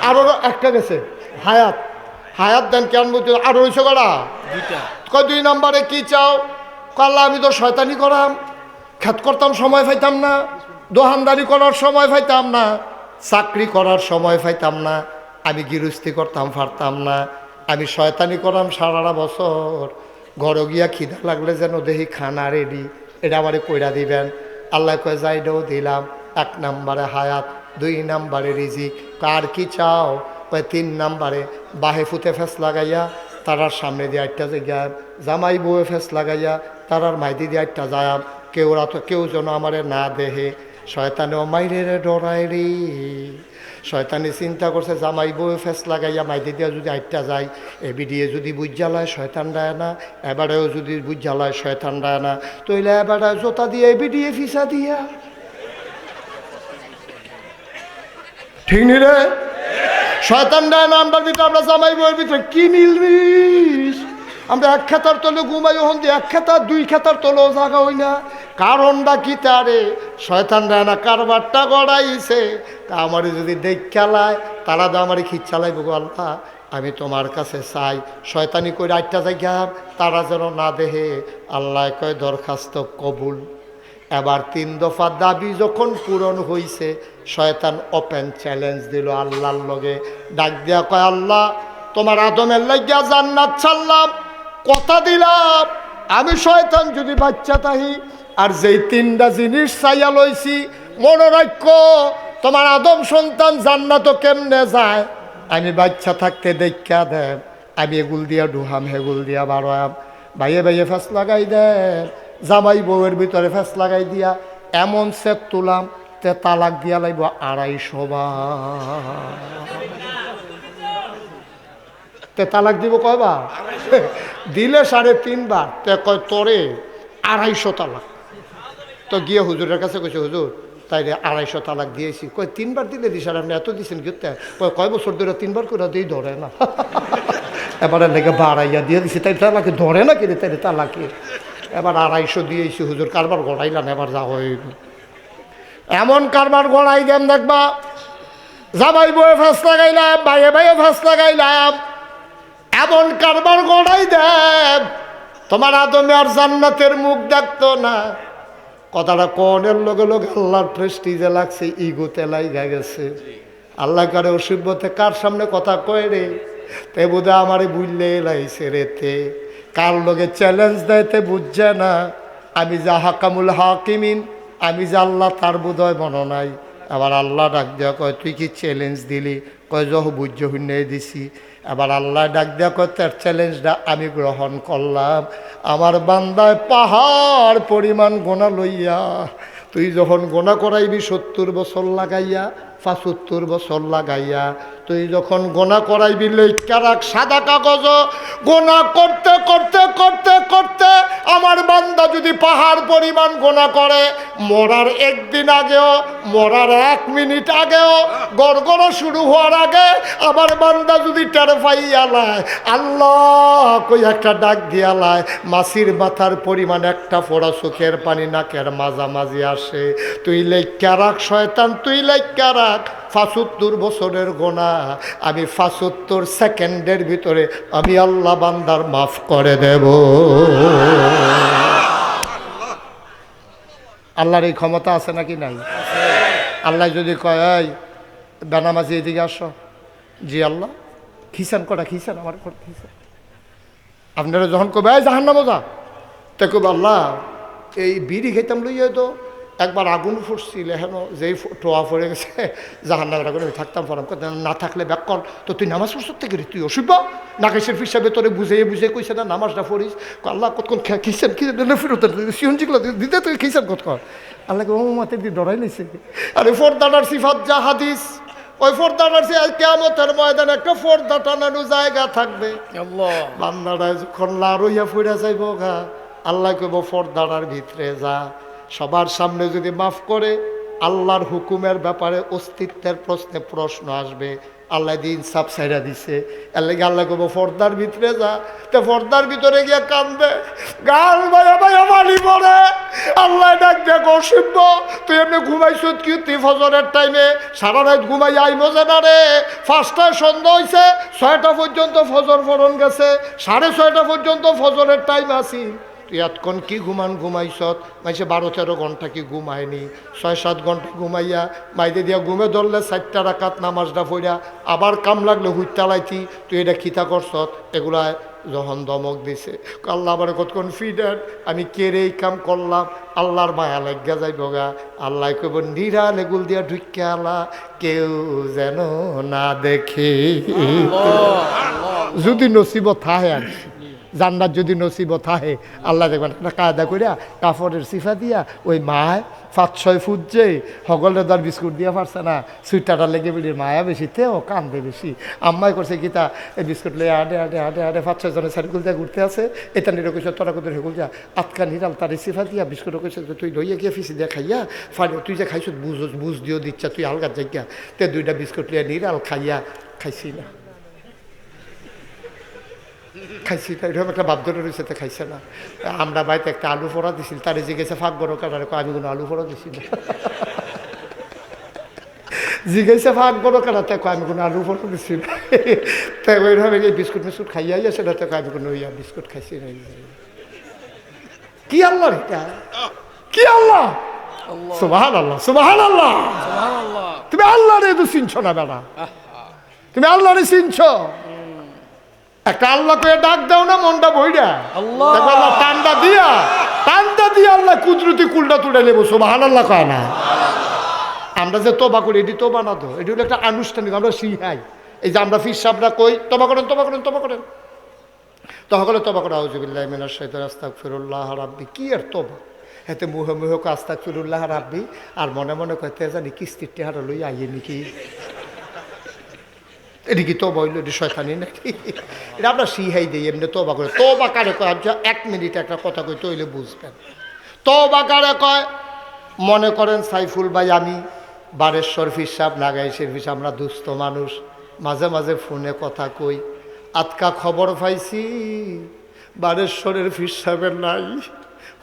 আরো একটা গেছে হায়াত। হায়াত দেন কেমন বলতে, আরো হয়েছে কয়টা? কয় 2 নম্বরে কি চাও? আল্লাহ আমি তো শয়তানি করাম, খেত করতাম সময় পাইতাম না, দোহানদারি করার সময় পাইতাম না, চাকরি করার সময় পাইতাম না, আমি গৃহস্থী করতাম পারতাম না, আমি শয়তানি করাম সারাটা বছর, ঘরে গিয়া খিদা লাগলে যেন দেখি খানা রেডি, এটা আমারে কইরা দিবেন। আল্লাহ কয় যাইটাও দিলাম। 1 নম্বরে হায়াত, 2 নম্বরে রিজিক। কার কি চাও? কয় 3 নম্বরে বাহে ফুতে ফেস লাগাইয়া তারার সামনে দিয়ে একটা জায়গায়, জামাই বউয়ে ফেস লাগাইয়া তারার মাইদি দিয়ে একটা যায়, কেউ যেন আমারে না দেহে। শয়তানেও মাইরে ডরায় রে। শয়তানি চিন্তা করছে জামাই বউয়ে ফেস লাগাইয়া মাইদি দিয়া যদি আটটা যায়, এবি দিয়ে যদি বুঝ জ্বালায় শয়তান রায় না, এবারেও যদি বুঝ জ্বালায় শয়তান রায় না, তইলে এবারে জোতা দিয়ে এবি দিয়ে ফিসা দিয়া, ঠিক নি রে? শয়তান রায় না আমরার ভিতরে, আমরা জামাই বউয়ের ভিতরে কি মিলমিশ। আমরা 1 খেতার তলে ঘুমাই, হন দিয়ে 1 খেতা 2 খেতার তলেও জাগা হই না। কারণটা কি? তারে শয়তান রায় না কারবারটা গড়াইছে। তা আমারে যদি দেখ খেলায়, তারা তো আমারে খিচ চালাইব। আল্লাহ আমি তোমার কাছে চাই, শয়তানি করে 8টা জায়গা তারা যেন না দেহে। আল্লাহ কয় দরখাস্ত কবুল। এবার 3 দফা দাবি যখন পূরণ হইছে, শয়তান ওপেন চ্যালেঞ্জ দিল আল্লাহর লগে। ডাক দিয়া কয় আল্লাহ তোমার আদমের লাগিয়া জান্নাত ছাড়লাম, কথা দিলাম আমি শয়তান যদি বাচ্চা তাহি, আর যেই 3টা জিনিস চাইয়া লইছি মনে রাখো, তোমার আদম সন্তান জান্নাত কেমনে যায় আমি বাচ্চা থাকতে দেখা দেব। আমি এগুল দিয়া ঢুহাম, হেগুল দিয়া বাড়াম, ভাইয়ে ভাইয়ে ফেস লাগাই দেন, জামাই বউয়ের ভিতরে ফেস লাগাই দিয়া এমন সেট তুলাম তে তালাক দিয়া লাগব 250 বার। তে তালাক দিব কয়বার? দিলে 3.5 বার। তে কয় তোরে 250 তালাক। তো গিয়ে হুজুরের কাছে কইছে হুজুর তাইলে 250 তালাক দিয়েছি। কয় 3 বার দিলে দিস, আর আপনি এত দিচ্ছেন গিয়ে? কয় বছর ধরে 3 বার করে দিই, ধরে না। এবারে লেগে বাড়াইয়া দিয়ে দিছি, তাই তালাকে ধরে না কিনে, তাই তালাকে এবার 250 দিয়েছি। হুজুর কারবার গড়াইলাম, এবার যা হইব এমন কারবার গড়াই দেন দেখবা। জামাই বয়ে ফাঁস লাগাইলাম, ভাইয়ে ভাইয়ে ফাঁস লাগাইলাম, এমন কারবার গড়াই দেন তোমার আদমে আর জান্নাতের মুখ দেখতো না। কথাটা কনের লগে লগে আল্লাহর প্রেস্টিজে লাগছে, ইগোতে লাইগা গেছে। আল্লাহ কারে অসিব্যতে কার সামনে কথা কয় রে? তে বোধ আমারে বুঝলে লাইছে রেতে, কার লগে চ্যালেঞ্জ দেয়তে বুঝছে না। আমি যা হাকামুল হাকিমিন, আমি যে আল্লাহ তার বোধহয় মনে নাই। আবার আল্লাহ ডাক দেওয়া কয় তুই কি চ্যালেঞ্জ দিলি? কয় যহ বুঝ্য হুন্যে দিছি। আবার আল্লাহ ডাক দেওয়া কয় তার চ্যালেঞ্জটা আমি গ্রহণ করলাম। আমার বান্দায় পাহাড় পরিমাণ গোনা লইয়া, তুই যখন গোনা করাইবি 70 বছর লাগাইয়া, 75 বছর লাগাইয়া, তুই যখন গোনা করাইবি লেখা রাখ সাদা কাগজ, গোনা করতে করতে করতে করতে আমার বান্দা যদি পাহাড় পরিমাণ গোনা করে, মরার একদিন আগেও, মরার 1 মিনিট আগেও, গড়গড় শুরু হওয়ার আগে আমার বান্দা যদি টের পাইয়ালায়, আল্লাহ কই একটা ডাক দিয়ালায়, মাছির মাথার পরিমাণ একটা ফোঁড়া চোখের পানি নাকের মাঝামাঝি আসে, তুই লেখা রাখ শয়তান, তুই লেখা রাখ 75 বছরের গোনা আমি 75 সেকেন্ডের ভিতরে আমি আল্লাহ বান্দার মাফ করে দেব। আল্লাহর এই ক্ষমতা আছে নাকি নাই? আল্লাহ যদি কয় এই বেনামাজি এদিকে আসো, জি আল্লাহ, খিসান কটা খিসান আমার ঘর খিসান, আপনারা যখন কবে এই জাহান্নামে যা, তা কবে আল্লাহ এই বিড়ি খেতাম লইয়া তো একবার আগুন ফুটছিল, হেন যেই টোয়া পড়ে গেছে জাহান্নামের আগুনে থাকতাম ফরাম, না থাকলে ব্যাক কর তো তুই নামাজ পড়ছ থেকে তুই অসুবিধ নাকেশের হিসাবে তোরে বুঝে বুঝে কইছে না নামাজটা পড়িস, আল্লাহ কতক্ষণ খিসান ফেরত সিয়নজিগুলো দিতে তুই খিসান কত কর, আল্লাহকে ও মাতে দিয়ে ডরাই নিছে। আরে ফোরদানার সিফাত যা হাদিস, ওই ফোরদানার কিয়ামতের ময়দানে একটা ফোরদা টানানো জায়গা থাকবে, বান্দাটা যখন লাড়ইয়া ফুড়া যাইব গা, আল্লাহ কইব ফোরদানার ভিতরে যা, সবার সামনে যদি মাফ করে আল্লাহর হুকুমের ব্যাপারে অস্তিত্বের প্রশ্নে প্রশ্ন আসবে, আল্লাহ দিন সাপ সাইরা দিছে, আল্লাহ কব ফর্দার ভিতরে যা, তো ফর্দার ভিতরে গিয়ে কান্দবে, গাল ভাইয়া ভাইয়া মালি পড়ে, আল্লাহ ডাক দেখ অসিব্য তুই এমনি ঘুমাইছ কি, তুই ফজরের টাইমে সারা রাত ঘুমাই আই মজা না রে, 5টায় সন্ধ্যা হয়েছে, 6টা পর্যন্ত ফজর ফরন গেছে, 6:30 পর্যন্ত ফজরের টাইম আসি, তুই এতক্ষণ কি ঘুমাইছত, মাইসে 12-13 ঘন্টা কি ঘুমায়নি, 6-7 ঘন্টা ঘুমাইয়া মাইদে দিয়া ঘুমে ধরলে 4টা রাকাত নামাজটা পড়া আবার কাম লাগলে হুইটালাইতি, তুই এটা খিতা করছত, এগুলা যখন দমক দিছে আল্লাহ আবার কতক্ষণ ফিডার আমি কেড়ে এই কাম করলাম, আল্লাহর মায়া লাগিয়া যাইব গা, আল্লাহ কইব নিরাল এগুল দিয়া ঢুকে আলা কেউ যেন না দেখে, যদি নসিব থাহে আর জান্নাত যদি নসিব থাহে, আল্লাহ দেখবেন একটা কায়দা করিয়া কাপড়ের সিফা দিয়া ওই মায় 5-6 ফুট যে হগলের দর বিস্কুট দিয়া পারছে না, সুইটারটা লেগে বিলির মায়া বেশি তেও কান্দে বেশি, আম্মাই করছে গীতা এই বিস্কুট লয়ে আডে আডে আডে আডে 5-6 জনের সাইকেল দিয়ে ঘুরতে আছে, এটা নিয়ে কইছে তোরা কোথায় হেগুল যা আতকা নিরাল তার সিফা দিয়া বিস্কুট কইছে তুই লইয়া গিয়া ফিসি দিয়া খাইয়া ফানি, তুই যে খাইছ বুঝ দিও দিচ্ছা তুই আলগার জায়গা, তে 2টা বিস্কুট লিয়া নিরাল খাইয়া খাইছি না, খাইছি না, এরকম একটা বাপ ধরে রয়েছে, খাইছে না। আমরা বাড়িতে একটা আলু ফোড়া দিছিল, তার জিজ্ঞেসে ফাঁক বড় কাটার, আমি কোনো আলু ফোড়া দিছি না, জিজ্ঞাসা ফাঁক বড় কাটাতে আমি কোনো আলু ফোড়া দিছি না, তাই ওইভাবে এই বিস্কুট মিস্কুট খাইয়া আসে না, তাকে আমি কোনো ইয়া বিস্কুট খাইছি না। কি আল্লাহ এটা, কি আল্লাহ, সুবহানাল্লাহ সুবহানাল্লাহ, তুমি আল্লাহ রে তো চিনছ না বেড়া, তুমি আল্লাহ রে চিনছ, একটা আল্লাহ করে ডাক দাও না মনটা বইরা, আল্লাহ টান্ডা দিয়া আল্লাহ কুদরতি কুলটা তুলে নেবো, সুবহানাল্লাহ কয় না। আমরা যে তোবা করি এটি তোবা না তো, এটি হলো একটা আনুষ্ঠানিক, আমরা শিখাই, এই যে আমরা ফির সাহেবরা কই তোবা করেন তোবা করেন তোবা করেন, তখন তোবা করে আউযুবিল্লাহি মিনাশ শাইতানির আস্তাগফিরুল্লাহ রাব্বি, কি আর তোবা, এতে মুহে মুহে কো আস্তাগফিরুল্লাহ রাব্বি, আর মনে মনে কইতে জানি কিস্তির টেহারা লই আইয়ে নাকি, এদিকে তোবা হইল, এটি শয়তানি নাকি, এটা আমরা শিখাই দিই এমনি তোবা করে। তোবা কারে কয়, 1 মিনিট একটা কথা কই তৈলে বুঝবেন, তোবা কারে কয়, মনে করেন সাইফুল ভাই আমি বারেশ্বর ফির সাহেব নাগাইশের ফির, আমরা দুস্থ মানুষ, মাঝে মাঝে ফোনে কথা কই, আজকা খবর পাইছি বারেশ্বরের ফির সাহেবের নাই,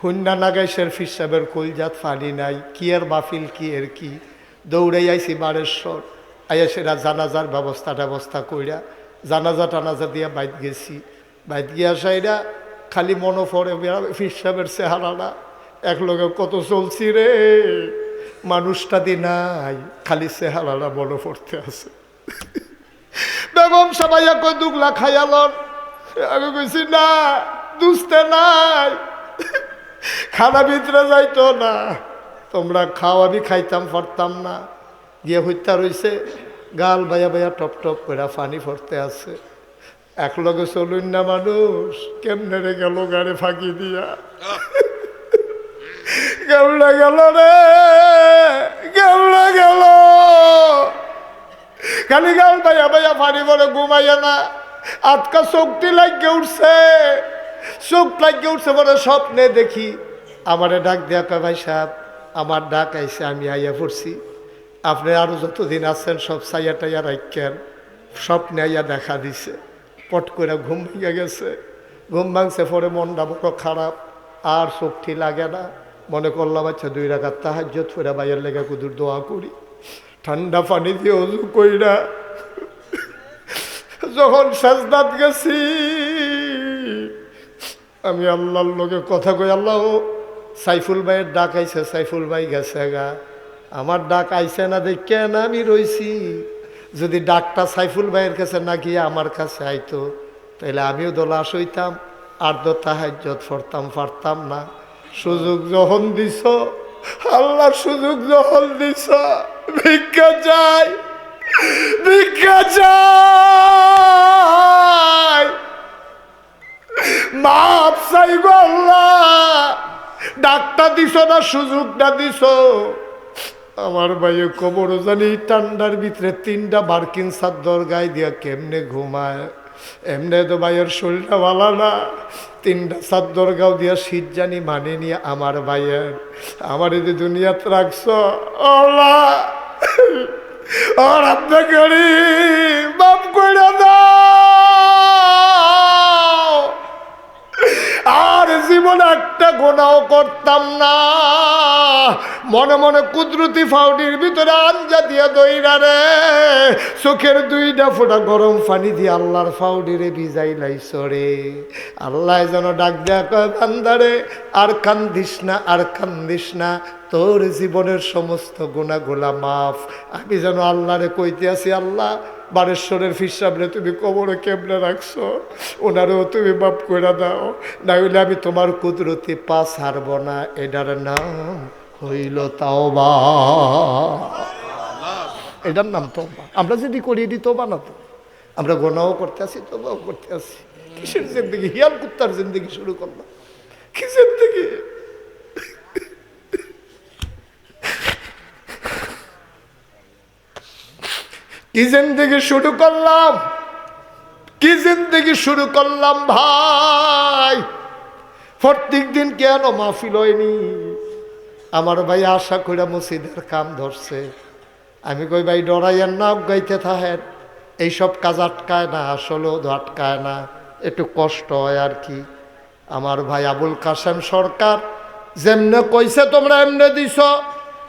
হুন্না নাগাইশের ফির সাহেবের কলজাত ফানি নাই, কি আর বাফিল কি এর কি, দৌড়াই আইছি বারেশ্বর, আইয়া সেটা জানাজার ব্যবস্থা কইরা জানাজা টানাজা দিয়া বাইত গেছি, বাইত গিয়া সাইরা খালি মনে পড়ে ফির সাহেবের চেহারাটা, এক লোকে কত চলছি রে, মানুষটা দি নাই, খালি চেহারাটা মনে পড়তে আছে। বেগম সবাইয়া কই দুগলা খাইয়ালন, আমি কইছি না দুসতে নাই, খানা ভিতরে যাইতো না, তোমরা খাও, আমি খাইতাম পারতাম না, গিয়ে হইতা রইছে, গাল বাইয়া বাইয়া টপ টপ করে পানি পড়তে আছে, এক লগে চলুন না মানুষ, কেমনে রে গেল গাড়ি ফাঁকি দিয়া, কেমনে গেল রে, কেমনে গেল, খালি গাল ভাইয়া ভাইয়া পানি পরে ঘুমাইয়া না, আটকা চোখটি লাগিয়ে উঠছে, চোখ লাগিয়ে উঠছে বলে স্বপ্নে দেখি আমারে ডাক দেয়া কয় ভাই সাহেব আমার ডাক আইসে, আমি আইয়া পড়ছি, আপনি আরো যতদিন আছেন সব চাইয়া টাইয়া রাখেন। স্বপ্নে আইয়া দেখা দিছে, পট করে ঘুম ভেঙে গেছে। ঘুম ভাঙছে পরে মনটা বড় খারাপ, আর চোখটি লাগে না। মনে করলাম আচ্ছা 2 রাকাত তাহাজ্জুদ পড়ে ভাইয়ের লেগে কুদুর দোয়া করি। ঠান্ডা পানি দিয়ে ওযু কইরা যখন সাজদাত গেছি, আমি আল্লাহর লগে কথা কই, আল্লাহ সাইফুল ভাইয়ের ডাক আইছে, সাইফুল ভাই গেছে গা, আমার ডাক আইছে না দেখে না আমি রইছি। যদি ডাকটা সাইফুল ভাইয়ের কাছে না গিয়ে আমার কাছে আইতো তাহলে আমিও দলাস হইতাম, আর তো তাহাজ্জুদ পড়তাম পারতাম না। সুযোগ যখন দিছ আল্লাহ, সুযোগ যখন দিছ, ভিক্ষা চাই, ভিক্ষা চাই, মাপ চাইব আল্লাহ। ডাকটা দিছ না, সুযোগটা দিছ। আমার ভাইয়ে কবর জানি ঠান্ডার ভিতরে 3টা বার্কিন চাদর গায়ে দিয়া কেমনে ঘুমায়। এমনি তো ভাইয়ের শরীরটা ভালো না, 3টা চাদর গাও দিয়া শীত জানি মানে নিয়ে আমার ভাইয়ের, আমার এই যে দুনিয়াতে রাখছ আল্লাহ, আর আপনাকে বাপ করে দাও। আর জীবনে একটা গুনাহ করতাম না। মনে মনে কুদরতি ফাউডির ভিতরে আঞ্জা দিয়া দইরা রে, চোখের 2টা ফোঁটা গরম পানি দিয়ে আল্লাহর ফাউডিরে ভিজাই লাইছ রে। আল্লাহ যেন ডাক দেয়া কয় বান্দারে আর কান্দিস না, আর কান্দিস না, তোর জীবনের সমস্ত গুনাহগুলা মাফ। আমি যেন আল্লাহরে কইতে আছি, আল্লাহ বারেশ্বরের ফিসাবরে তুমি কবরে কেমনে রাখছো, ওনারেও তুমি মাফ করে দাও, না হইলে আমি তোমার কুদরতি পা ছাড়ব না। এটার নাম হইল তাওবা। এটার নাম তওবা। আমরা যদি করি এটি তওবা না, তো আমরা গুনাহ করতে আসি, তওবাও করতে আসি। কিসের জিন্দগি, হিয়াল কুত্তার জিন্দগি শুরু করলাম, কি জিন্দগি। কি জিন্দগি শুরু করলাম, কি জিন্দগি শুরু করলাম ভাই। প্রত্যেক দিন কেন মাহফিল হয়নি? আমার ভাই আশা করে মসজিদের কাম ধরছে। আমি কই ভাই ডরাইয়ের না, গাইতে থাকেন, এইসব কাজ আটকায় না, আসলেও আটকায় না, একটু কষ্ট হয় আর কি। আমার ভাই আবুল কাসেম সরকার যেমনে কইছে তোমরা এমনে দিছ,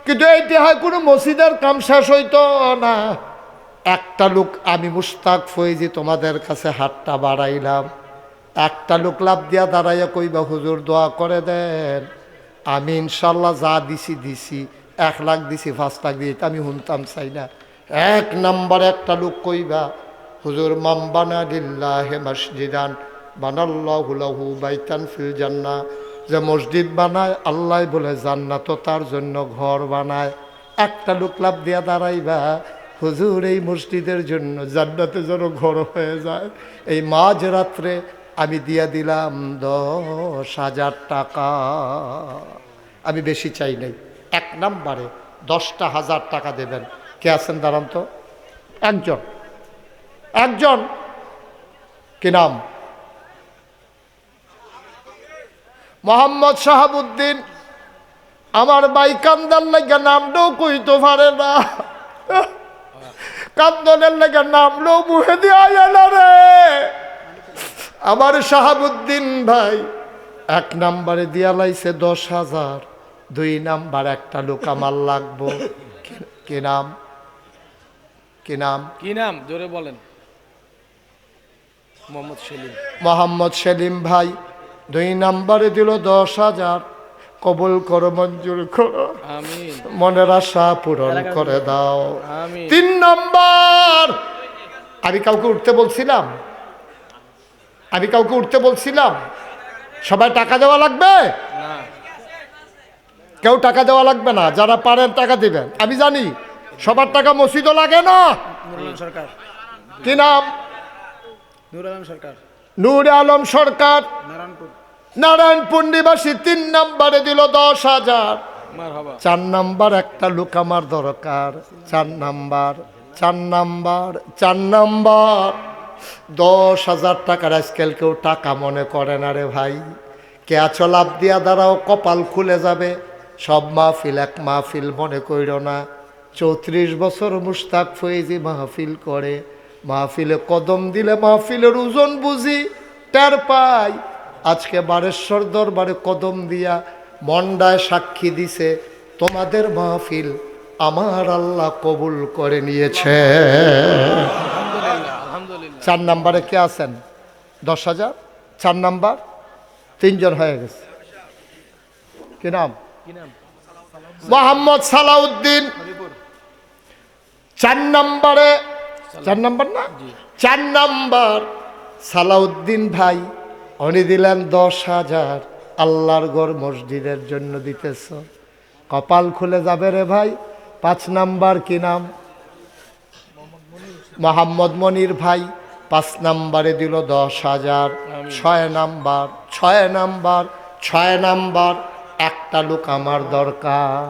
কিন্তু এইটা হয় কোনো মসজিদের কাম শেষ হইতো না। একটা লোক, আমি মুস্তাক ফয়েজি তোমাদের কাছে হাতটা বাড়াইলাম, একটা লোক লাভ দিয়া দাঁড়াইয়া কইবা হুজুর দোয়া করে দেন। আমি ইনশাল্লাহ যা দিছি 1 লাখ দিছি, 5 লাখ দিই, আমি শুনতাম চাই না। 1 নাম্বার একটা লোক কইবা হুজুর মান বানা লিল্লাহি মসজিদান বানাল্লাহু লাহু বাইতান ফিল জান্নাহ, যে মসজিদ বানায় আল্লাহ বলে জান্নাত তার জন্য ঘর বানায়। একটা লোক লাভ দিয়া দাঁড়াইবা হুজুর এই মসজিদের জন্য জান্নাতে যেন ঘর হয়ে যায়। এই মাঝ রাত্রে আমি দিয়া দিলাম 10,000 টাকা। আমি বেশি চাই নাই, 1 নাম্বারে 10,000 টাকা দেবেন। কে আছেন দাঁড়ান তো? একজন। কি নাম? মোহাম্মদ শাহাবুদ্দিন। আমার ভাই কান্দার লাগে নামটাও কইতে পারে না, কান্দনের লেগে নামলেও মুহে দিয়া এলো রে। আমার শাহাবুদ্দিন ভাই 1 নাম্বারে দিয়া লাইছে 10,000। 2 নাম্বার একটা লোক আমার লাগবো। কি নাম? কি নাম? কি নাম জোরে বলেন। মোহাম্মদ সেলিম। মোহাম্মদ সেলিম ভাই 2 নাম্বারে দিল 10,000। কবুল করো, মঞ্জুর করো, আমিন। মনের আশা পূরণ করে দাও। আমিন। 3 নাম্বার, আমি কাউকে উঠতে বলছিলাম? সবাই টাকা দেওয়া লাগবে না, কেউ টাকা দেওয়া লাগবে না, যারা পারেন টাকা দিবেন। আমি জানি সবার টাকা মসজিদও লাগে না। নূর আলম সরকার। কি নাম? নূর আলম সরকার। নূর আলম সরকার, নারায়ণপুর। নারায়ণপুর নিবাসী। 3 নাম্বারে দিল 10,000। মারহাবা। 4 নাম্বার একটা লোক আমার দরকার। 4 নাম্বার চার নাম্বার 10,000 টাকার আজকাল কেউ টাকা মনে করে না রে ভাই। কে আছো লাভ দিয়া দাঁড়াও, কপাল খুলে যাবে। সব মাহফিল এক মাহফিল মনে কইর না। 34 বছর মুশতাক ফয়েজি মাহফিল করে, মাহফিলে কদম দিলে মাহফিলের ওজন বুঝি টের পাই। আজকে বারেশ্বর দরবারে কদম দিয়া মন্ডায় সাক্ষী দিছে, তোমাদের মাহফিল আমার আল্লাহ কবুল করে নিয়েছে। আলহামদুলিল্লাহ আলহামদুলিল্লাহ। 4 নম্বরে কে আছেন? 10,000। 4 নাম্বার 3 জন হয়ে গেছে। কি নাম? কি নাম? মোহাম্মদ সালাউদ্দিন। 4 নম্বরে, 4 নম্বর না, 4 নম্বর সালাউদ্দিন ভাই, উনি দিলেন 10,000। আল্লাহর ঘর মসজিদের জন্য দিতেছ, কপাল খুলে যাবে রে ভাই। 5 নাম্বার কি নাম? মোহাম্মদ মনির ভাই 5 নাম্বারে দিল 10,000। 6 নাম্বার একটা লোক আমার দরকার।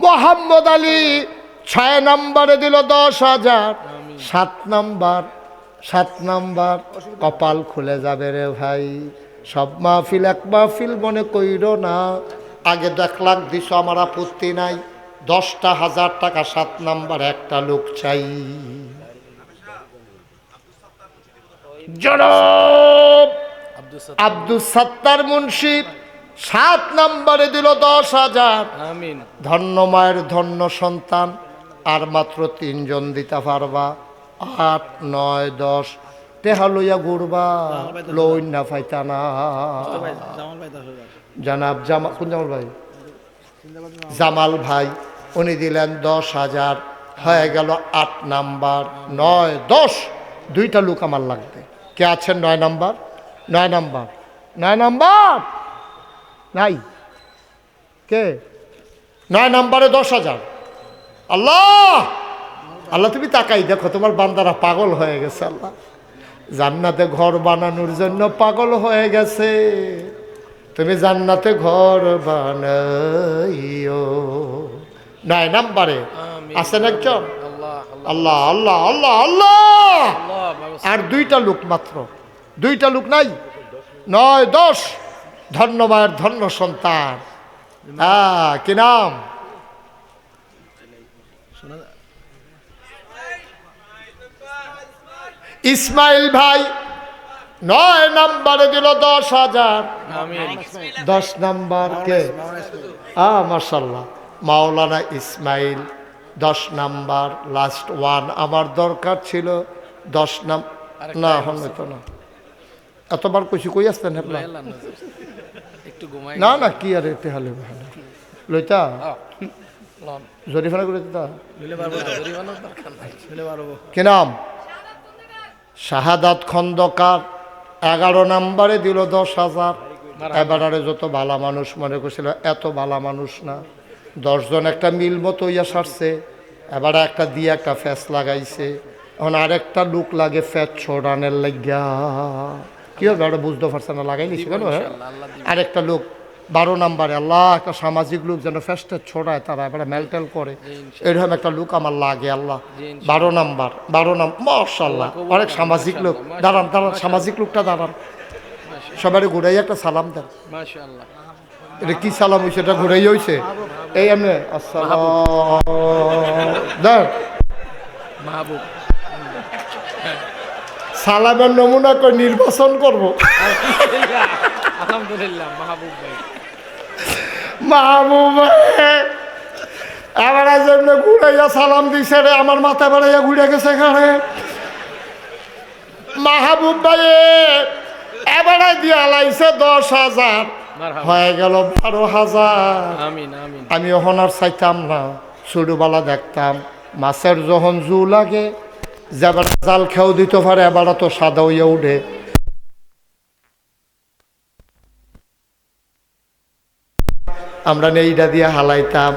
মোহাম্মদ আলী 6 নাম্বারে দিল 10,000। 7 নাম্বার কপাল খুলে যাবে রে ভাই। সব মাহফিল এক মাহফিল মনে কইর না। আগে 1 লাখ দিছ, আমার আপত্তি নাই। 10,000 টাকা 7 নাম্বার একটা লোক চাই। জনাব আব্দুল সত্তার মুন্সি 7 নাম্বারে দিল 10,000। আমিন। ধন্য মায়ের ধন্য সন্তান, আর মাত্র 3 জন দিতে পারবা। 8, 9, 10 টেহা লইয়া ঘুরবা, লই না ফাইতা না। জামাল ভাই 10,000। জানাব জামাল, কোন জামাল ভাই? জামাল ভাই, উনি দিলেন 10,000। হয়ে গেল 8 নাম্বার। 9, 10 2টা লোক আমার লাগবে। কে আছেন 9 নাম্বার? 9 নাম্বার, 9 নাম্বার নাই কে? 9 নাম্বারে 10,000। আল্লাহ আল্লাহ, তুমি তাকাই দেখো, তোমার বান্দারা পাগল হয়ে গেছে। আল্লাহ জান্নাতে ঘর বানানোর জন্য পাগল হয়ে গেছে। তুমি জান্নাতে ঘর বানাইও। 9 নাম্বারে আছেন একজন। আল্লাহ আল্লাহ আল্লাহ আল্লাহ আল্লাহ। আল্লাহ। আর 2টা লোক মাত্র, 2টা লোক নাই। 9, 10 ধন্য মায়ের ধন্য সন্তান। কি নাম? ইসমাইল ভাই 9 নাম্বারে দিল 10,000। আমিন। 10 নাম্বার কে? মাশাআল্লাহ, মাওলানা ইসমাইল 10 নাম্বার। লাস্ট 1 আমার দরকার ছিল 10 নাম্বার। না হয়তো না, এতবার কইছি কই আসতেন হেবলা? একটু ঘুমাই। না না, কি আর এতে হলে লইতা জরিফানা করে দিতা। নিলে পারবো না, জরিমানার দরকার নাই, নিলে পারবো। কি নাম? শাহাদাত খন্দকার 11 নাম্বারে দিল 10,000। এবারে যত ভালা মানুষ মনে করছিল, এত ভালা মানুষ না। 10 জন একটা মিল মতো ইয়া সারছে। এবারে একটা দিয়ে একটা ফ্যাস লাগাইছে। এখন আরেকটা লোক লাগে ফ্যাস ছড়ানের লাগিয়া। কি হবে ওটা বুঝতে পারছে না, লাগাই নিছি কেন? আরেকটা লোক 12 নাম্বারে। আল্লাহ, একটা সামাজিক লোক যেন ফ্যাসটা ছড়ায়, তারা এবারে মেলটেল করে, এরকম একটা লোক আমার লাগে। আল্লাহ 12 নাম্বার, 12 নাম্বার মাশাআল্লাহ, অনেক সামাজিক লোক। দাঁড়ান দাঁড়ান, সামাজিক লোকটা দাঁড়ান, সবাই ঘুরাই একটা সালাম দেন। মাশাআল্লাহ। এটা কি সালাম হয়েছে? এটা ঘুরাই হয়েছে এই এমনি আসসালাম দেন। মাহবুব সালামের নমুনা করে নির্বাচন করবো। আলহামদুলিল্লাহ। মাহবুব ভাই, মাহবুব এবার জন্য ঘুরাইয়া সালাম দিছে রে, আমার মাথা বাড়াইয়া ঘুরে গেছে এখানে। মাহবুব ভাই এবারে দিয়া লাইছে 10,000। হয়ে গেল 12,000। আমিন আমিন। আমি ওখান আর চাইতাম না, ছোটবেলা দেখতাম মাছের যখন জু লাগে, যাবার জাল খেয়েও দিতে পারে, এবার তো সাদা হইয়া উঠে। আমরা নেইটা দিয়ে হালাইতাম,